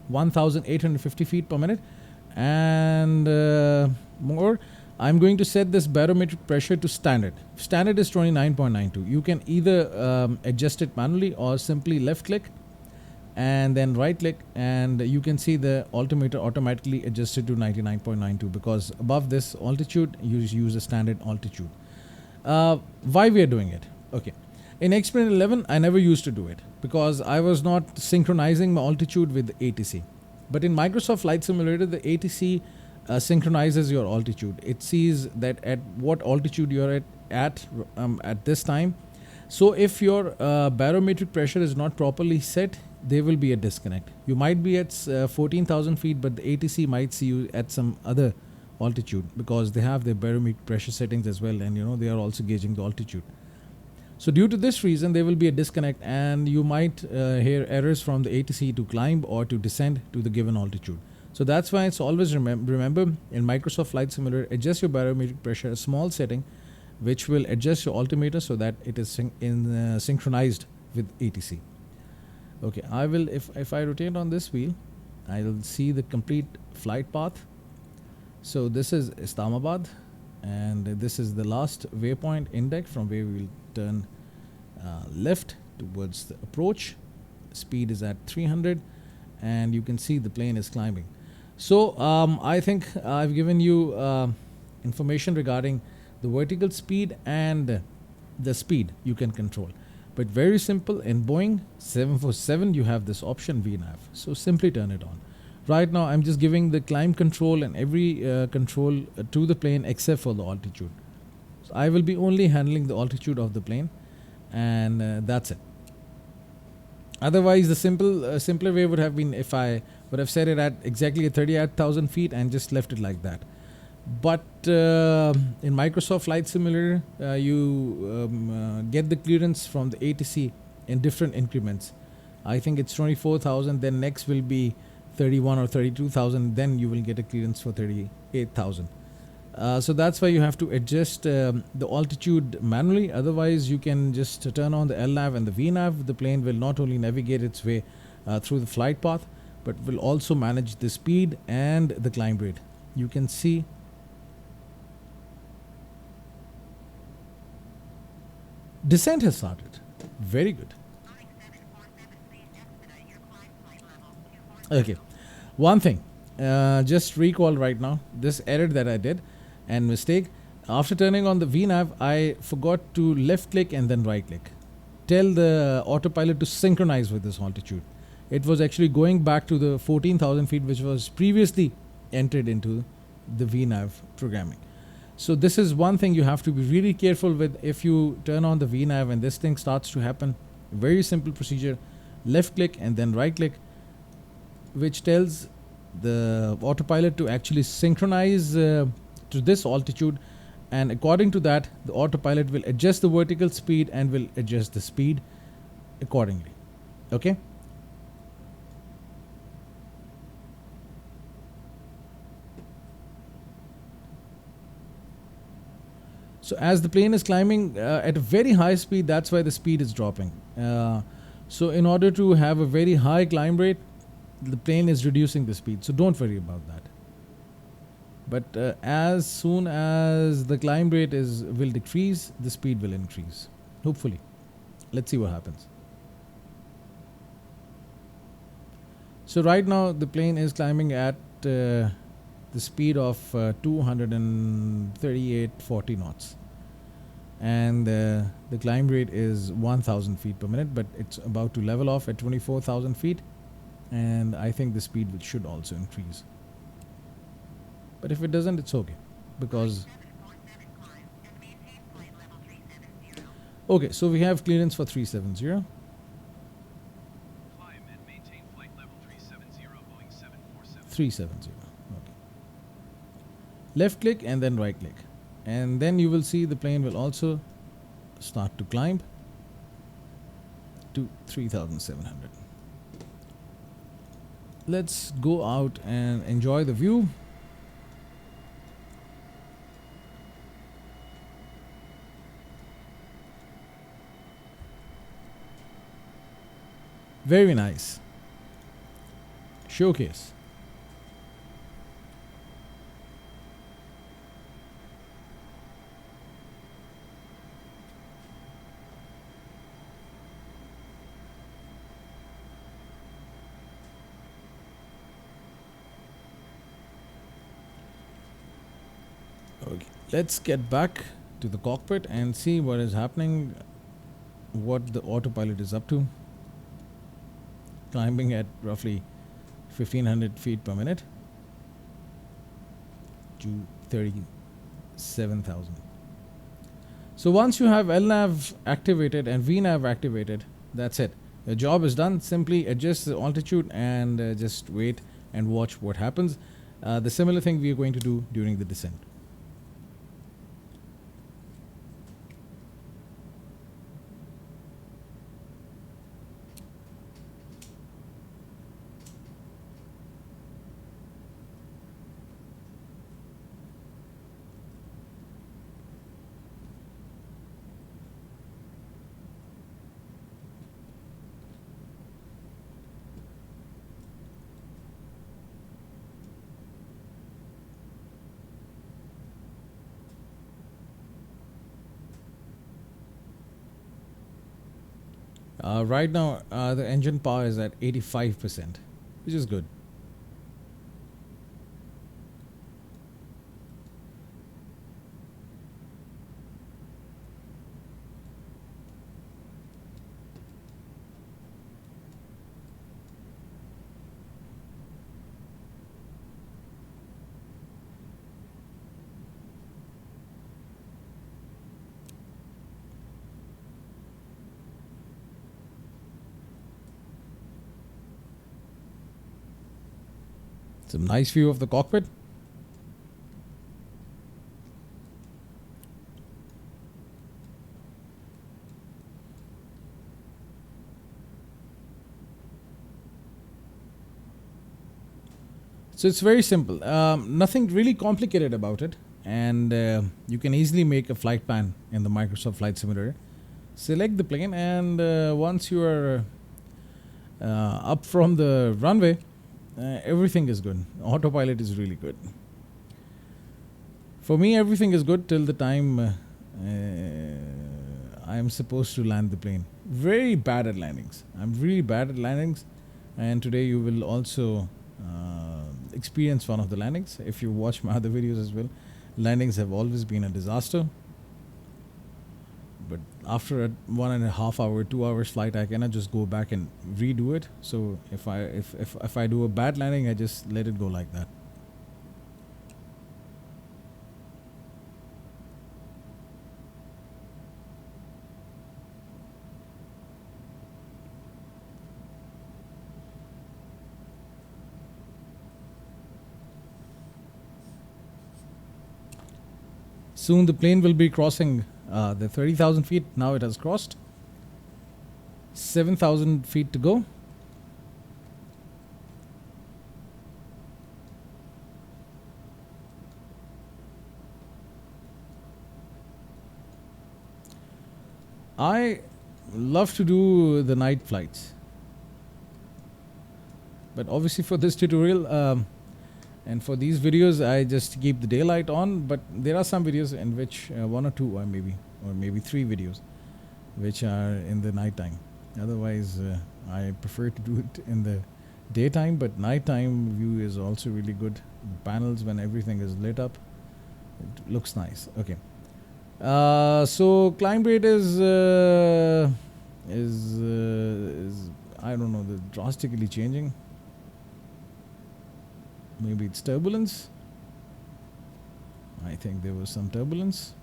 1,850 feet per minute, and more. I'm going to set this barometric pressure to standard. Standard is 29.92. You can either adjust it manually or simply left click and then right click, and you can see the altimeter automatically adjusted to 99.92, because above this altitude you use a standard altitude. Why we are doing it? Okay. In X-Plane 11, I never used to do it because I was not synchronizing my altitude with the ATC. But in Microsoft Flight Simulator, the ATC synchronizes your altitude. It sees that at what altitude you're at this time. So if your barometric pressure is not properly set, there will be a disconnect. You might be at 14,000 feet, but the ATC might see you at some other altitude because they have their barometric pressure settings as well, and they are also gauging the altitude. So due to this reason, there will be a disconnect, and you might hear errors from the ATC to climb or to descend to the given altitude. So that's why it's always remember in Microsoft Flight Simulator, adjust your barometric pressure, a small setting, which will adjust your altimeter so that it is synchronized with ATC. Okay, I will if I rotate on this wheel, I will see the complete flight path. So this is Islamabad, and this is the last waypoint index from where we will turn left towards the approach. Speed is at 300, and you can see the plane is climbing. So I think I've given you information regarding the vertical speed and the speed you can control. But very simple, in Boeing 747 you have this option VNAV. So simply turn it on. Right now I'm just giving the climb control and every control to the plane except for the altitude. So I will be only handling the altitude of the plane, and that's it. Otherwise, the simpler way would have been if I would have set it at exactly 38,000 feet and just left it like that. But in Microsoft Flight Simulator, you get the clearance from the ATC in different increments. I think it's 24,000, then next will be 31 or 32,000, then you will get a clearance for 38,000. So that's why you have to adjust the altitude manually. Otherwise, you can just turn on the LNAV and the VNAV. The plane will not only navigate its way through the flight path, but will also manage the speed and the climb rate. You can see descent has started. Very good. Okay. One thing, just recall right now this error that I did and mistake. After turning on the VNav, I forgot to left click and then right click. Tell the autopilot to synchronize with this altitude. It was actually going back to the 14,000 feet, which was previously entered into the VNav programming. So this is one thing you have to be really careful with if you turn on the VNav and this thing starts to happen. Very simple procedure. Left click and then right click, which tells the autopilot to actually synchronize to this altitude, and according to that the autopilot will adjust the vertical speed and will adjust the speed accordingly. Okay. So as the plane is climbing at a very high speed, that's why the speed is dropping. So in order to have a very high climb rate, the plane is reducing the speed. So don't worry about that. But as soon as the climb rate will decrease, the speed will increase. Hopefully. Let's see what happens. So right now the plane is climbing at the speed of 238.40 knots. And the climb rate is 1,000 feet per minute, but it's about to level off at 24,000 feet. And I think the speed should also increase. But if it doesn't, it's okay. Because... Okay, so we have clearance for 370. Climb and maintain flight level 370, Boeing 747. 370. Okay. Left click and then right click. And then you will see the plane will also start to climb to 3,700. Let's go out and enjoy the view. Very nice. Showcase. Okay, let's get back to the cockpit and see what is happening, what the autopilot is up to. Climbing at roughly 1,500 feet per minute to 37,000. So once you have LNAV activated and VNAV activated, that's it. The job is done. Simply adjust the altitude and just wait and watch what happens. The similar thing we are going to do during the descent. Right now, the engine power is at 85%, which is good. Some nice view of the cockpit. So it's very simple. Nothing really complicated about it. And you can easily make a flight plan in the Microsoft Flight Simulator. Select the plane, and once you are up from the runway, everything is good. Autopilot is really good. For me, everything is good till the time I am supposed to land the plane. Very bad at landings. I'm really bad at landings, and today you will also experience one of the landings if you watch my other videos as well. Landings have always been a disaster. But after a 1.5 hour, 2 hours flight, I cannot just go back and redo it. So if I do a bad landing, I just let it go like that. Soon the plane will be crossing the 30,000 feet. Now it has crossed. 7,000 feet to go. I love to do the night flights. But obviously for this tutorial, and for these videos, I just keep the daylight on. But there are some videos in which one or two, or maybe 3 videos, which are in the nighttime. Otherwise, I prefer to do it in the daytime. But nighttime view is also really good. Panels, when everything is lit up, it looks nice. Okay. So climb rate is I don't know, drastically changing. Maybe it's turbulence. I think there was some turbulence.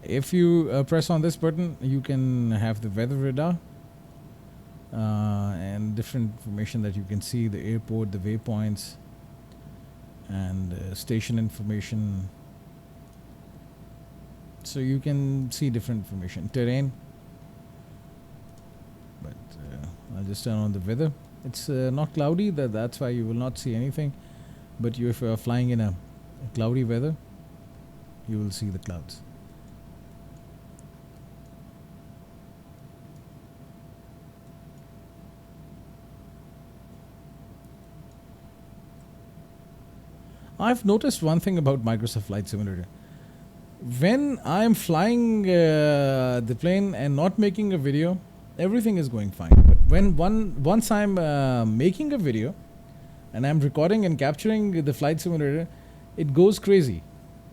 If you press on this button, you can have the weather radar and different information that you can see, the airport, the waypoints, and station information. So you can see different information, terrain. But I'll just turn on the weather. It's not cloudy, that's why you will not see anything. But if you are flying in a cloudy weather, you will see the clouds. I've noticed one thing about Microsoft Flight Simulator. When I'm flying the plane and not making a video, everything is going fine. But once I'm making a video and I'm recording and capturing the Flight Simulator, it goes crazy.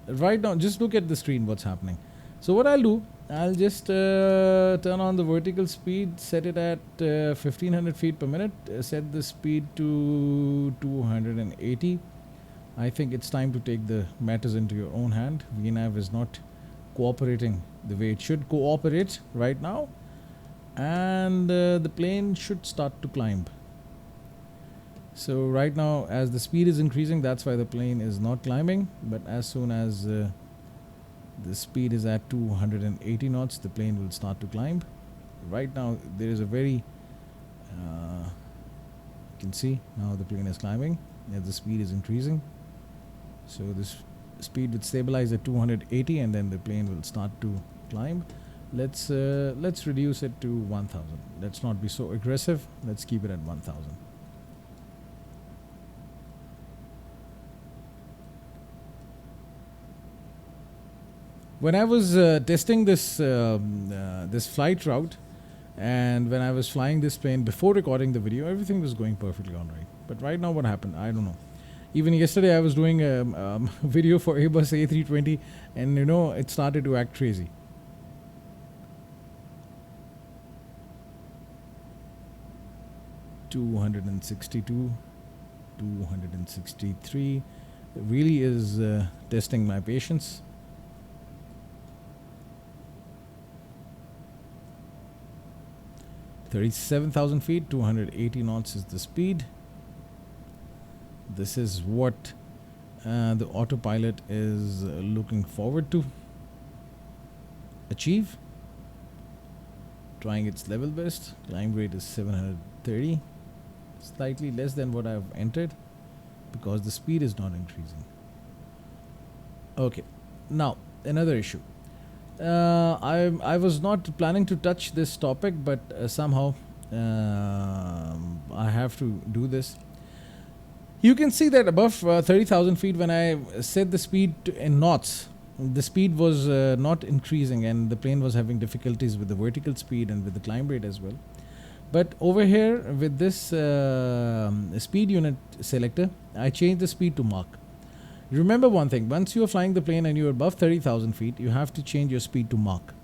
Right now, just look at the screen, what's happening. So what I'll do, I'll just turn on the vertical speed, set it at 1500 feet per minute, set the speed to 280. I think it's time to take the matters into your own hand. VNAV is not cooperating the way it should cooperate right now, and the plane should start to climb. So right now, as the speed is increasing, that's why the plane is not climbing. But as soon as the speed is at 280 knots, the plane will start to climb. Right now, there is a very you can see now the plane is climbing as the speed is increasing. So this speed would stabilize at 280, and then the plane will start to climb. Let's reduce it to 1000. Let's not be so aggressive. Let's keep it at 1000. When I was testing this this flight route, and when I was flying this plane before recording the video, everything was going perfectly all right. But right now, what happened? I don't know. Even yesterday, I was doing a video for Airbus A320, and it started to act crazy. $262, $263. It really is testing my patience. $37,000 feet, 280 knots is the speed. This is what the Autopilot is looking forward to achieve. Trying its level best. Climb rate is 730. Slightly less than what I've entered because the speed is not increasing. Okay, now another issue. I was not planning to touch this topic, but somehow I have to do this. You can see that above 30,000 feet, when I set the speed in knots, the speed was not increasing, and the plane was having difficulties with the vertical speed and with the climb rate as well. But over here with this speed unit selector, I changed the speed to Mach. Remember one thing: once you are flying the plane and you are above 30,000 feet, you have to change your speed to Mach.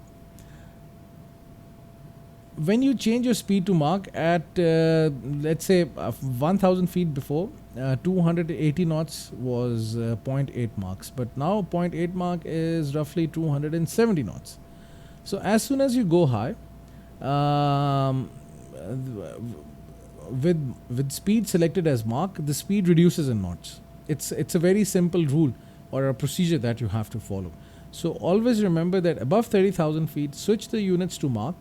When you change your speed to Mach at let's say 1000 feet before, 280 knots was zero point 0.8 Machs, but now zero point 0.8 Mach is roughly 270 knots. So as soon as you go high, um, with speed selected as Mach, the speed reduces in knots. It's a very simple rule or a procedure that you have to follow. So always remember that above 30,000 feet, switch the units to Mach,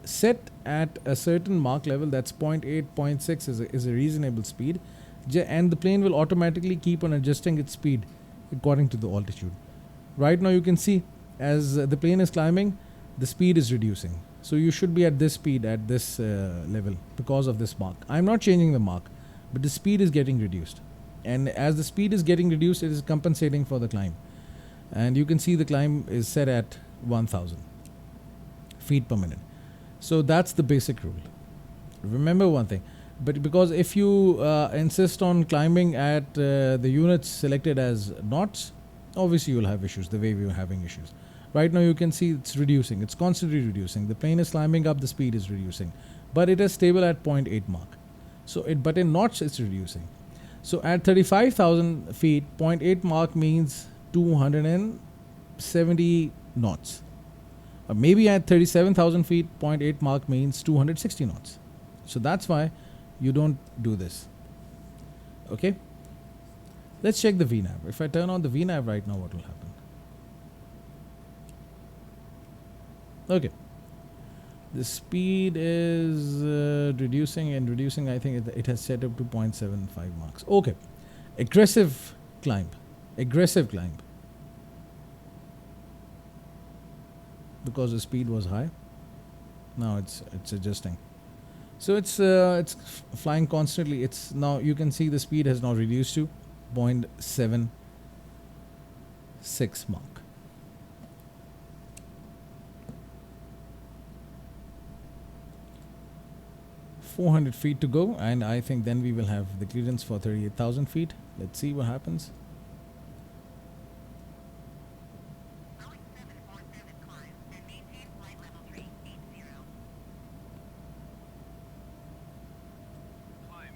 set at a certain Mach level, that's 0.8, 0.6 is a reasonable speed, and the plane will automatically keep on adjusting its speed according to the altitude. Right now you can see as the plane is climbing, the speed is reducing. So you should be at this speed at this level because of this Mach. I'm not changing the Mach, but the speed is getting reduced. And as the speed is getting reduced, it is compensating for the climb. And you can see the climb is set at 1000 feet per minute. So that's the basic rule. Remember one thing. But because if you insist on climbing at the units selected as knots, obviously you'll have issues the way we were having issues. Right now you can see it's reducing. It's constantly reducing. The plane is climbing up, the speed is reducing. But it is stable at 0.8 Mach. But in knots it's reducing. So at 35,000 feet, 0.8 Mach means 270 knots. Or maybe at 37,000 feet, 0.8 Mach means 260 knots. So that's why you don't do this. Okay? Let's check the VNAV. If I turn on the VNAV right now, what will happen? Okay. The speed is reducing and reducing. I think it has set up to 0.75 Machs. Okay. Aggressive climb. Aggressive climb. Because the speed was high. Now it's adjusting. So it's flying constantly. It's now you can see the speed has now reduced to 0.76 Mach. .400 feet to go, and I think then we will have the clearance for 38,000 feet. Let's see what happens. Climb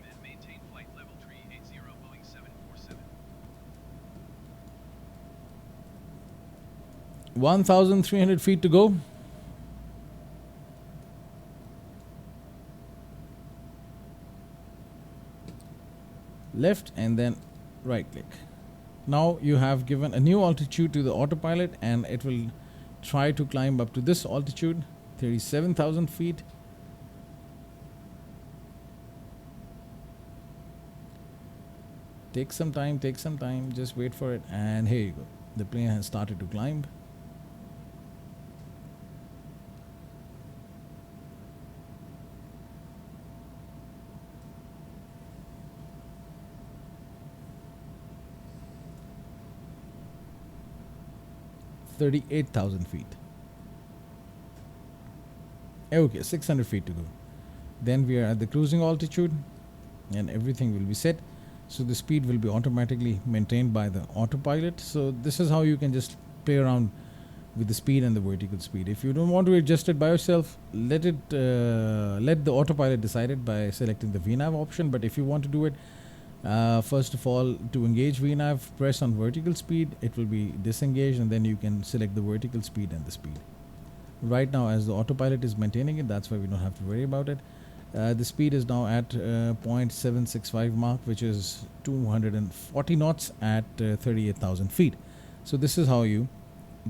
and maintain flight level 380 Boeing 747. 1,300 feet to go. Left and then right click. Now you have given a new altitude to the autopilot, and it will try to climb up to this altitude, 37,000 feet. Take some time, just wait for it, and here you go. The plane has started to climb. .38,000 feet. Okay, 600 feet to go. Then we are at the cruising altitude, and everything will be set. So the speed will be automatically maintained by the autopilot. So this is how you can just play around with the speed and the vertical speed. If you don't want to adjust it by yourself, let the autopilot decide it by selecting the VNAV option. But if you want to do it, first of all, to engage VNAV, press on vertical speed. It will be disengaged, and then you can select the vertical speed and the speed. Right now, as the autopilot is maintaining it, that's why we don't have to worry about it. The speed is now at 0.765 Mach, which is 240 knots at 38,000 feet. So this is how you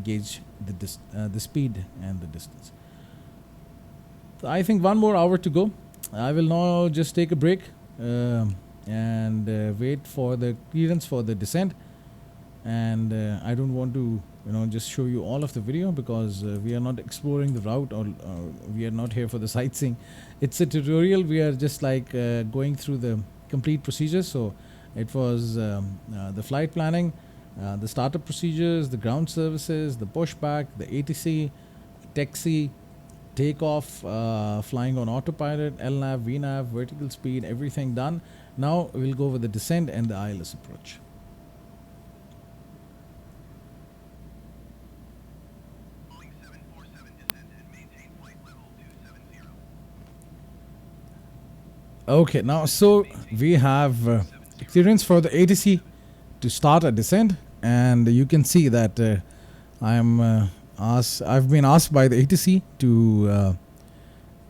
gauge the speed and the distance. So I think 1 more hour to go. I will now just take a break and wait for the clearance for the descent, and I don't want to just show you all of the video because we are not exploring the route, or we are not here for the sightseeing. It's a tutorial. We are just like going through the complete procedures. So it was the flight planning, the startup procedures, the ground services, the pushback, the ATC, taxi, takeoff, flying on autopilot, LNAV, VNAV, vertical speed, everything done. Now we'll go over the descent and the ILS approach. Boeing 747 descend and maintain flight level 270. Okay, now so we have clearance for the ATC to start a descent, and you can see that I've been asked by the ATC to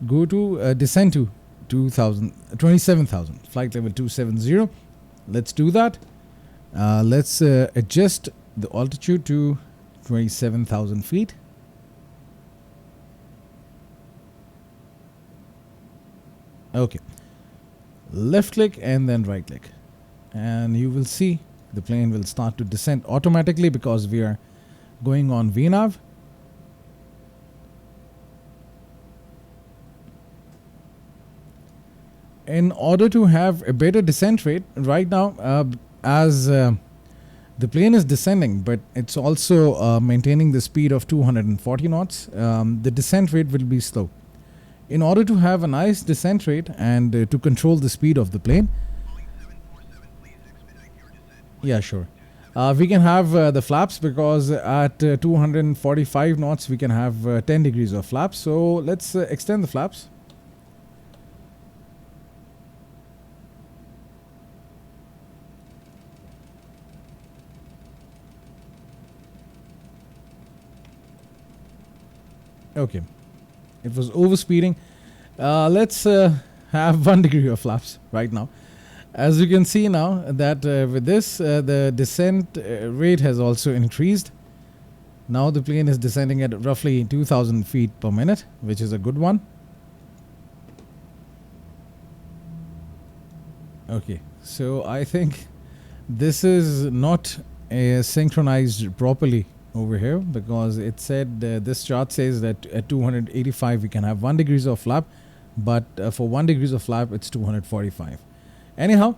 go to descend to 27,000, flight level 270. Let's do that. Let's adjust the altitude to 27,000 feet. Okay, left click and then right click, and you will see the plane will start to descend automatically because we are going on VNAV. In order to have a better descent rate right now, as the plane is descending, but it's also maintaining the speed of 240 knots, the descent rate will be slow. In order to have a nice descent rate and to control the speed of the plane, Boeing 747, please expedite your descent. yeah, sure. We can have the flaps because at 245 knots we can have 10 degrees of flaps. So let's extend the flaps. Okay, it was overspeeding. Let's have 1 degree of flaps right now. As you can see now that with this the descent rate has also increased. Now the plane is descending at roughly 2,000 feet per minute, which is a good one. Okay, so I think this is not synchronized properly over here because it said this chart says that at 285 we can have 1 degrees of flap, but for 1 degrees of flap it's 245. Anyhow,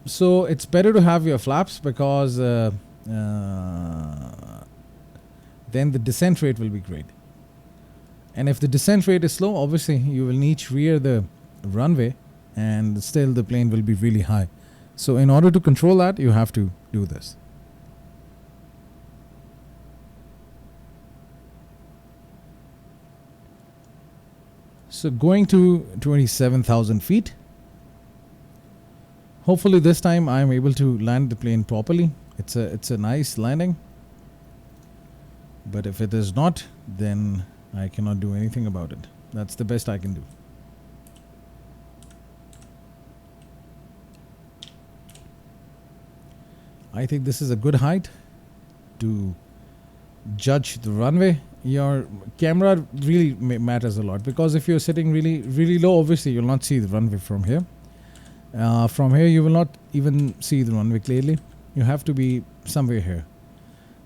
so it's better to have your flaps because then the descent rate will be great. And if the descent rate is slow, obviously you will need to rear the runway and still the plane will be really high. So in order to control that, you have to do this. So going to 27,000 feet. Hopefully this time I am able to land the plane properly. It's a nice landing. But if it is not, then I cannot do anything about it. That's the best I can do. I think this is a good height to judge the runway. Your camera really matters a lot because if you're sitting really low, obviously you'll not see the runway from here. From here you will not even see the runway clearly. You have to be somewhere here.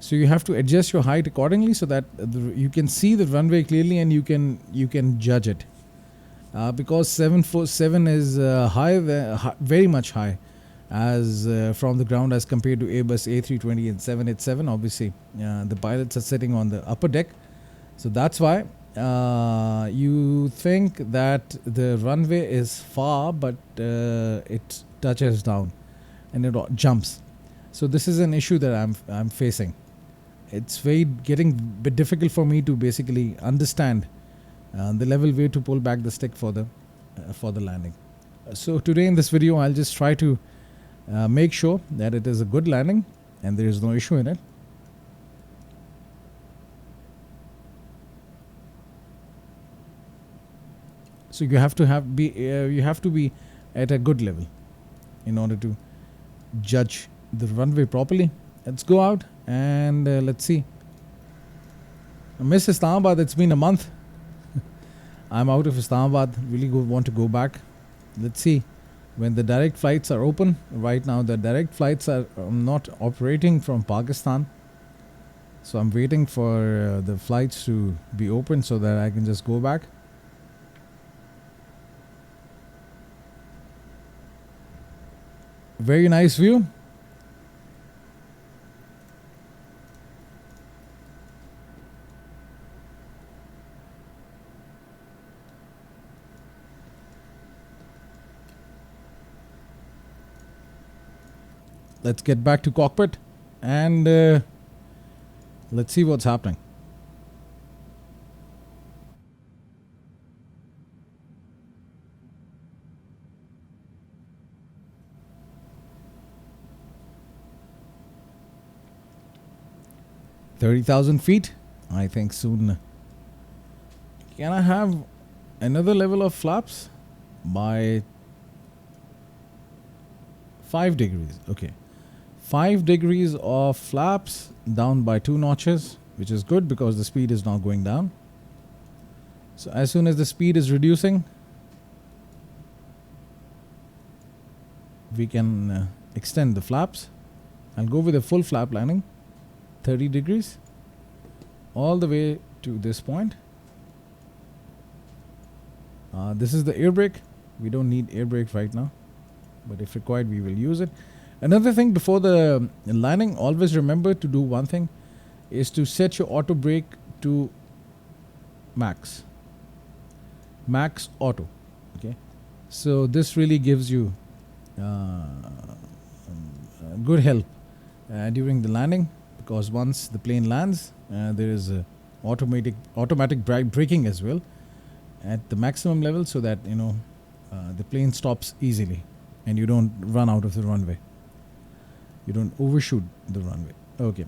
So you have to adjust your height accordingly so that you can see the runway clearly and you can judge it. Because 747 is high, very much high as from the ground as compared to Airbus A320 and 787. Obviously, the pilots are sitting on the upper deck. So that's why you think that the runway is far, but it touches down and it jumps. So this is an issue that I'm facing. It's getting a bit difficult for me to basically understand the level way to pull back the stick for the landing. So today in this video, I'll just try to make sure that it is a good landing and there is no issue in it. So you have to be at a good level in order to judge the runway properly. Let's go out and let's see. I miss Islamabad. It's been a month. I'm out of Islamabad. Really want to go back. Let's see when the direct flights are open. Right now, the direct flights are not operating from Pakistan. So I'm waiting for the flights to be open so that I can just go back. Very nice view. Let's get back to cockpit and let's see what's happening. $30,000 feet. I think soon. Can I have another level of flaps by 5 degrees? Okay. 5 degrees of flaps down by 2 notches, which is good because the speed is not going down. So as soon as the speed is reducing, we can extend the flaps. I'll go with a full flap landing, 30 degrees, all the way to this point. This is the air brake. We don't need air brake right now, but if required, we will use it. Another thing before the landing, always remember to do one thing, is to set your auto brake to max auto. Okay, so this really gives you good help during the landing, because once the plane lands, there is automatic braking as well at the maximum level, so that the plane stops easily and you don't run out of the runway. You don't overshoot the runway. Okay.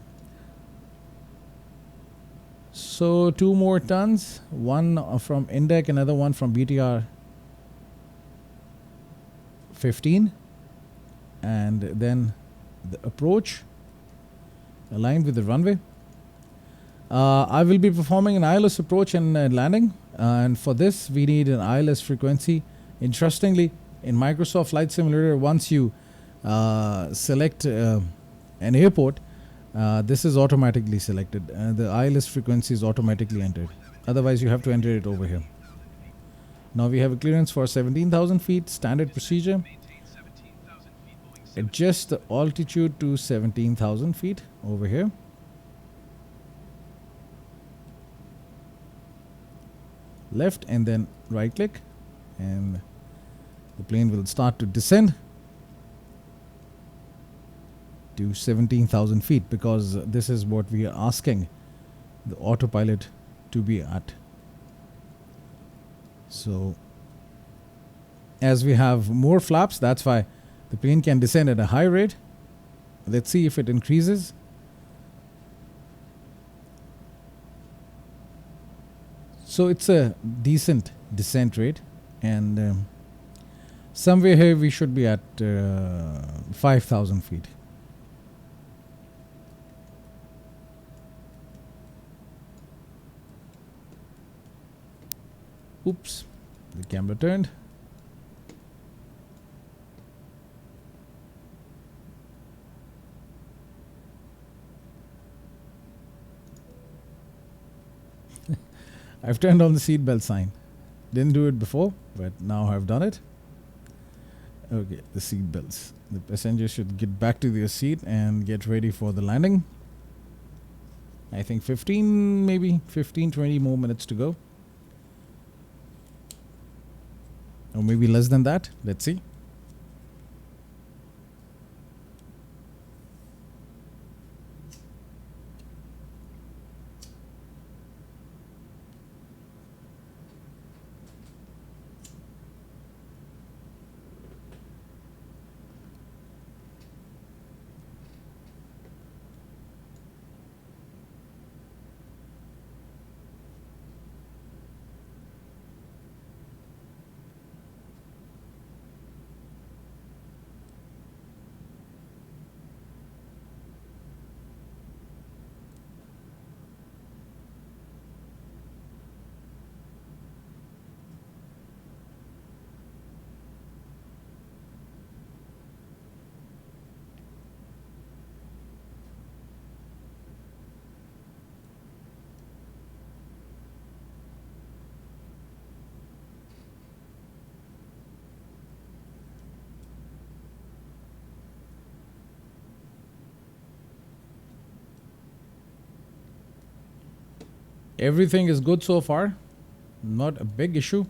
So 2 more tons, one from Indec, another one from BTR 15, and then the approach aligned with the runway. I will be performing an ILS approach and landing, and for this we need an ILS frequency. Interestingly, in Microsoft Flight Simulator, once you select an airport, this is automatically selected. The ILS frequency is automatically entered. Otherwise, you have to enter it over here. Now we have a clearance for 17,000 feet, standard procedure. Maintain 17,000 feet, Boeing 7. Adjust the altitude to 17,000 feet over here. Left and then right click, and the plane will start to descend to 17,000 feet, because this is what we are asking the autopilot to be at. So as we have more flaps, that's why the plane can descend at a high rate. Let's see if it increases. So it's a decent descent rate, and somewhere here we should be at 5,000 feet. Oops, the camera turned. I've turned on the seatbelt sign. Didn't do it before, but now I've done it. Okay, the seatbelts. The passenger should get back to their seat and get ready for the landing. I think 20 more minutes to go. Or maybe less than that. Let's see. Everything is good so far. Not a big issue.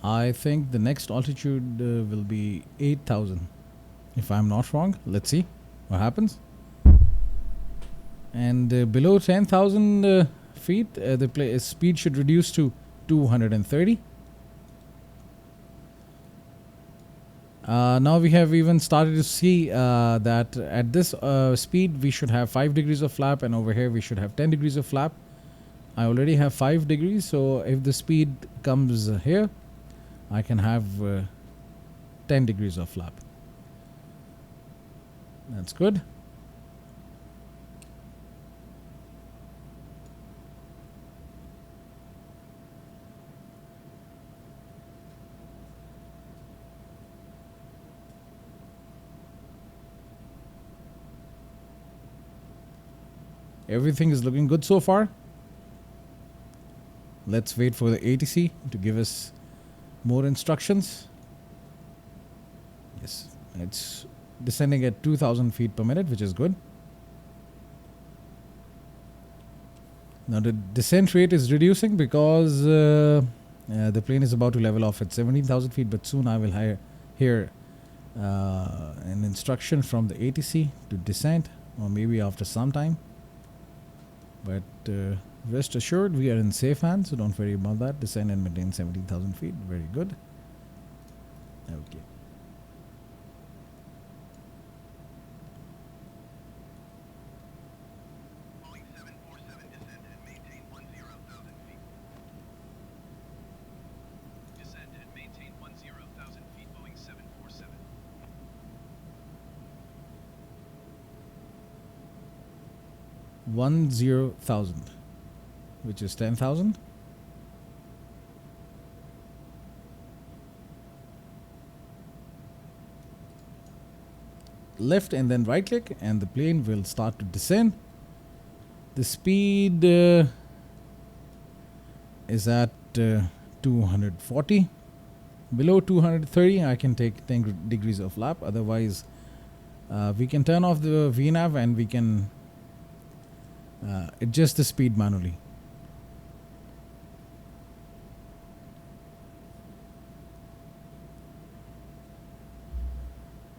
I think the next altitude will be 8,000. If I'm not wrong, let's see what happens. And below 10,000 feet, the speed should reduce to 230. Now we have even started to see that at this speed we should have 5 degrees of flap, and over here we should have 10 degrees of flap. I already have 5 degrees, so if the speed comes here, I can have 10 degrees of flap. That's good. Everything is looking good so far. Let's wait for the ATC to give us more instructions. Yes, it's descending at 2,000 feet per minute, which is good. Now the descent rate is reducing because the plane is about to level off at 17,000 feet, but soon I will hear an instruction from the ATC to descend, or maybe after some time. But rest assured, we are in safe hands, so don't worry about that. Descend and maintain 17,000 feet. Very good. Okay. Boeing 747 descend and maintain 10,000 feet. Descend and maintain 10,000 feet, Boeing 747. 10,000, which is 10,000. Left and then right click, and the plane will start to descend. The speed is at 240. Below 230, I can take 10 degrees of flap. Otherwise, we can turn off the VNAV and we can adjust the speed manually.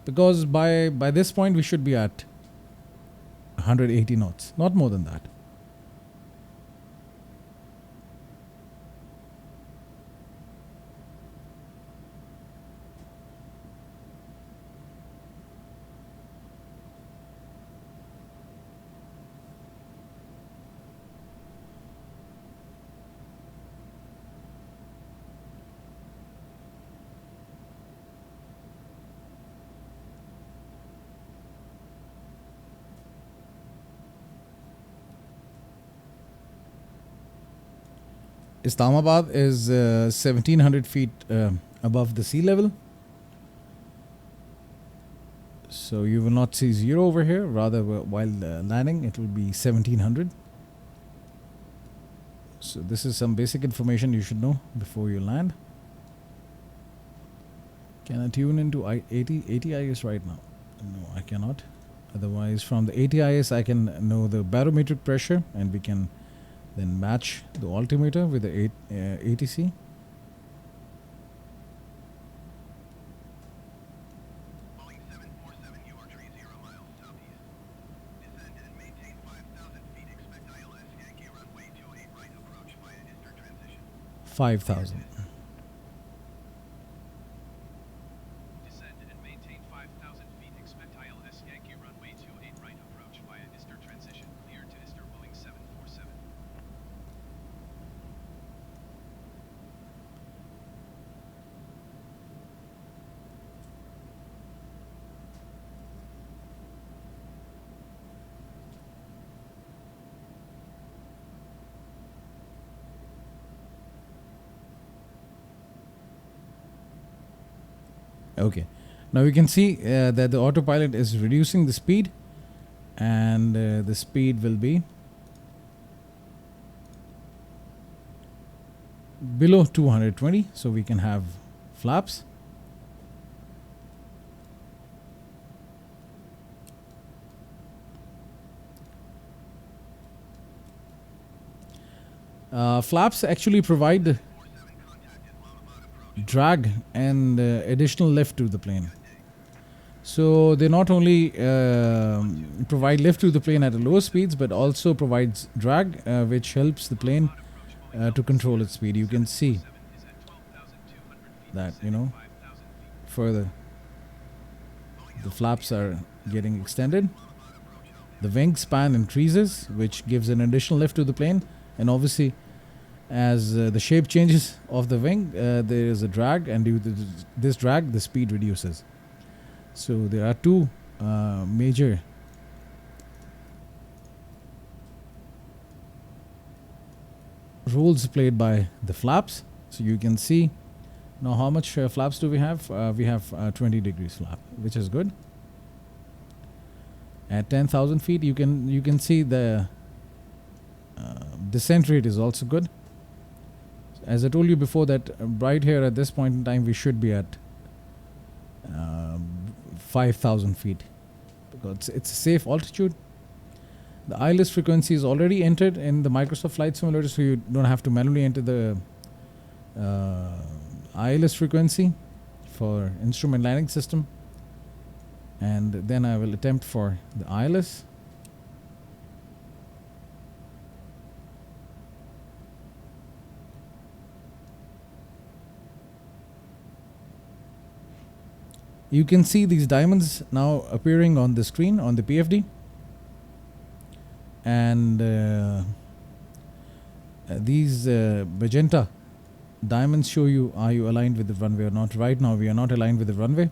Because by this point we should be at 180 knots, not more than that. Islamabad is 1,700 feet above the sea level. So you will not see zero over here. Rather, while landing, it will be 1,700. So this is some basic information you should know before you land. Can I tune into ATIS right now? No, I cannot. Otherwise, from the ATIS, I can know the barometric pressure, and we can then match the altimeter with the ATC. Boeing 747, you are 30 miles southeast. Descend and maintain 5,000 feet. Expect ILS Yankee runway 28 right approach via Easter transition. 5,000. Descend and maintain 5,000 feet. Expect ILS Yankee runway 28 right approach via Easter transition. Clear to Easter, Boeing 747. Okay. Now you can see that the autopilot is reducing the speed, and the speed will be below 220, so we can have flaps. Flaps actually provide drag and additional lift to the plane. So they not only provide lift to the plane at lower speeds, but also provides drag, which helps the plane to control its speed. You can see that, further the flaps are getting extended. The wingspan increases, which gives an additional lift to the plane, and obviously as the shape changes of the wing, there is a drag, and due to this drag, the speed reduces. So there are two major roles played by the flaps. So you can see now how much flaps do we have. We have 20 degrees flap, which is good. At 10,000 feet, you can see the descent rate is also good. As I told you before, that right here at this point in time, we should be at 5,000 feet, because it's a safe altitude. The ILS frequency is already entered in the Microsoft Flight Simulator, so you don't have to manually enter the ILS frequency for instrument landing system. And then I will attempt for the ILS. You can see these diamonds now appearing on the screen on the PFD, and these magenta diamonds show you, are you aligned with the runway or not. Right now we are not aligned with the runway.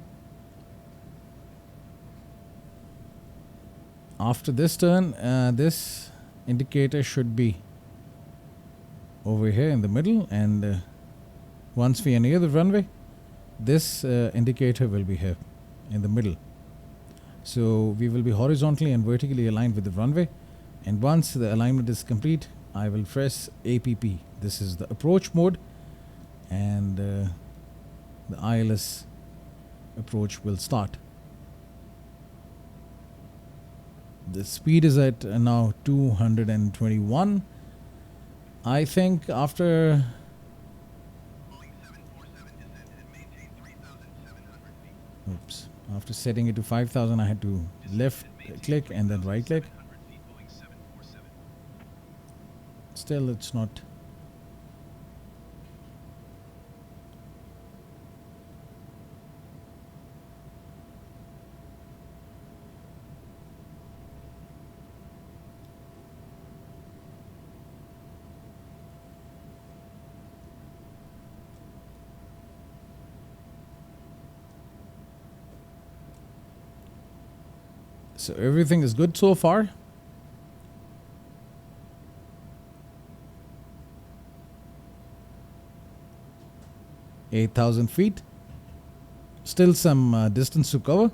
After this turn, this indicator should be over here in the middle, and once we are near the runway, this indicator will be here in the middle. So we will be horizontally and vertically aligned with the runway, and once the alignment is complete, I will press APP. This is the approach mode, and the ILS approach will start. The speed is at now 221. I think after after setting it to 5,000, I had to left click and then right click. Still, it's not. So everything is good so far. (8,000 feet). Still some distance to cover.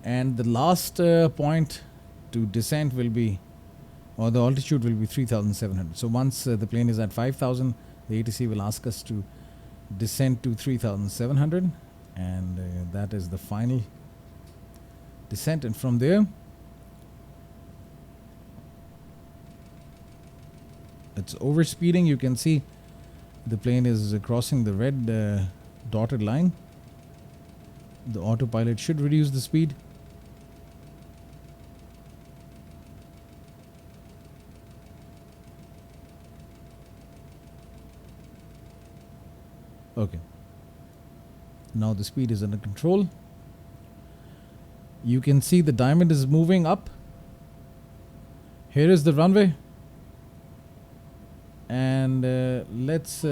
And the last point to descent will be, or the altitude will be 3,700. So once the plane is at 5,000, the ATC will ask us to descend to 3,700, and that is the final descent. And from there, it's overspeeding. You can see the plane is crossing the red dotted line. The autopilot should reduce the speed. Okay. Now the speed is under control. You can see the diamond is moving up. Here is the runway. And let's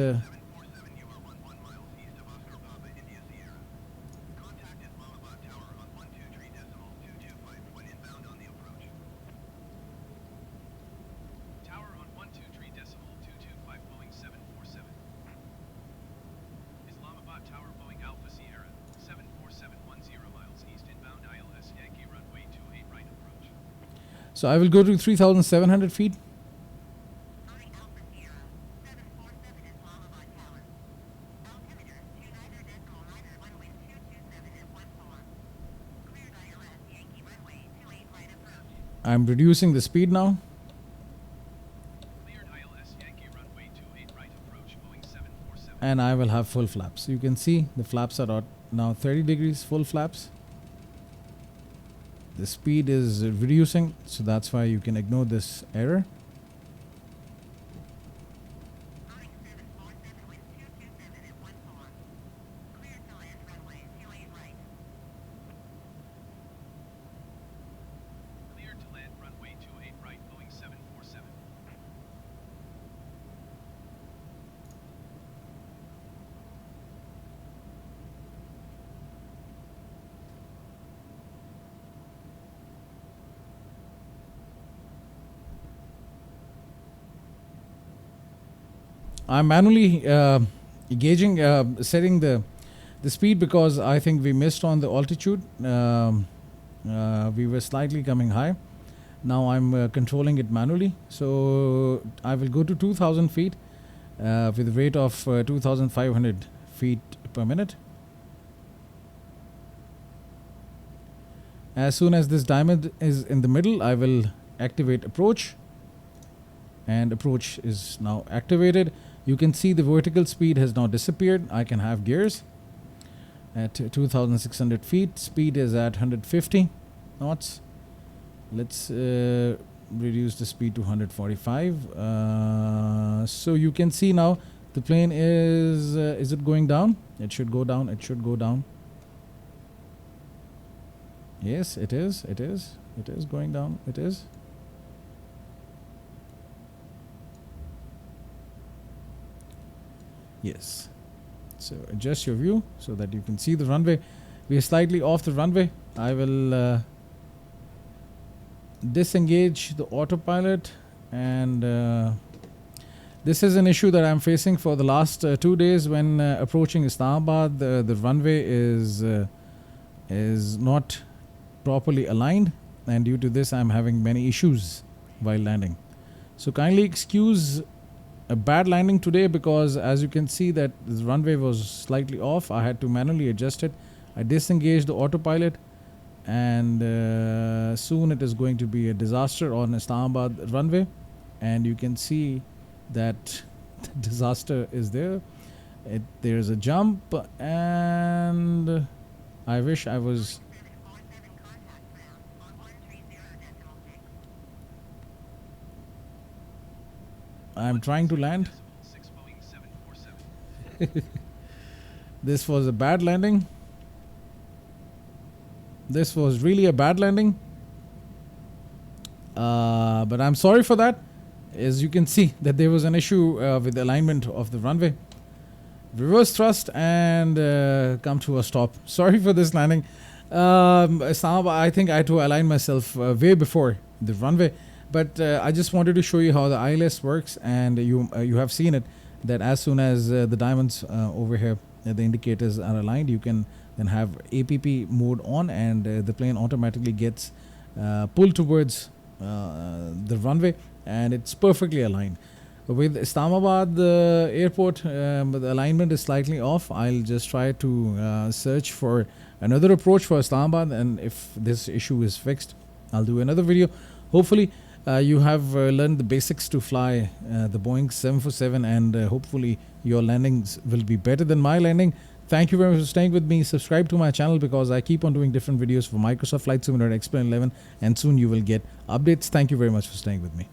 So I will go to 3,700 feet. Boeing Alpha Sierra 747 Islamabad Tower. Altimeter 29.9 runway 227 at 14. Cleared ILS Yankee runway 28 right approach. I'm reducing the speed now. Cleared ILS Yankee runway 28 right approach, Boeing 747. And I will have full flaps. You can see the flaps are at now 30 degrees, full flaps. The speed is reducing, so that's why you can ignore this error. Boeing 747 with 227 at 14. Cleared to land runway 28 right. Cleared to land runway 28 right, Boeing 747. I'm manually gauging, setting the speed because I think we missed on the altitude. We were slightly coming high. Now I'm controlling it manually. So I will go to 2,000 feet with a rate of 2,500 feet per minute. As soon as this diamond is in the middle, I will activate approach. And approach is now activated. You can see the vertical speed has now disappeared. I can have gears at 2,600 feet. Speed is at 150 knots. Let's reduce the speed to 145. So you can see now the plane is it going down? It should go down. It should go down. Yes, it is. It is. It is going down. It is. Yes. So adjust your view so that you can see the runway. We are slightly off the runway. I will disengage the autopilot, and this is an issue that I'm facing for the last 2 days when approaching Islamabad. The runway is not properly aligned, and due to this I'm having many issues while landing. So kindly excuse a bad landing today, because as you can see that the runway was slightly off. I had to manually adjust it. I disengaged the autopilot, and soon it is going to be a disaster on Islamabad runway, and you can see that the disaster is there. There's a jump, and I wish I was 747 contact ground on 130.6. I'm trying to land. 6 Boeing 747. This was a bad landing. This was really a bad landing. But I'm sorry for that. As you can see that there was an issue with the alignment of the runway. Reverse thrust and come to a stop. Sorry for this landing. Islamabad, I think I had to align myself way before the runway. But I just wanted to show you how the ILS works, and you have seen it, that as soon as the diamonds over here, the indicators are aligned, you can then have APP mode on, and the plane automatically gets pulled towards the runway, and it's perfectly aligned. With Islamabad airport, the alignment is slightly off. I'll just try to search for another approach for Islamabad, and if this issue is fixed, I'll do another video. Hopefully you have learned the basics to fly the Boeing 747, and hopefully your landings will be better than my landing. Thank you very much for staying with me. Subscribe to my channel, because I keep on doing different videos for Microsoft Flight Simulator X-Plane 11, and soon you will get updates. Thank you very much for staying with me.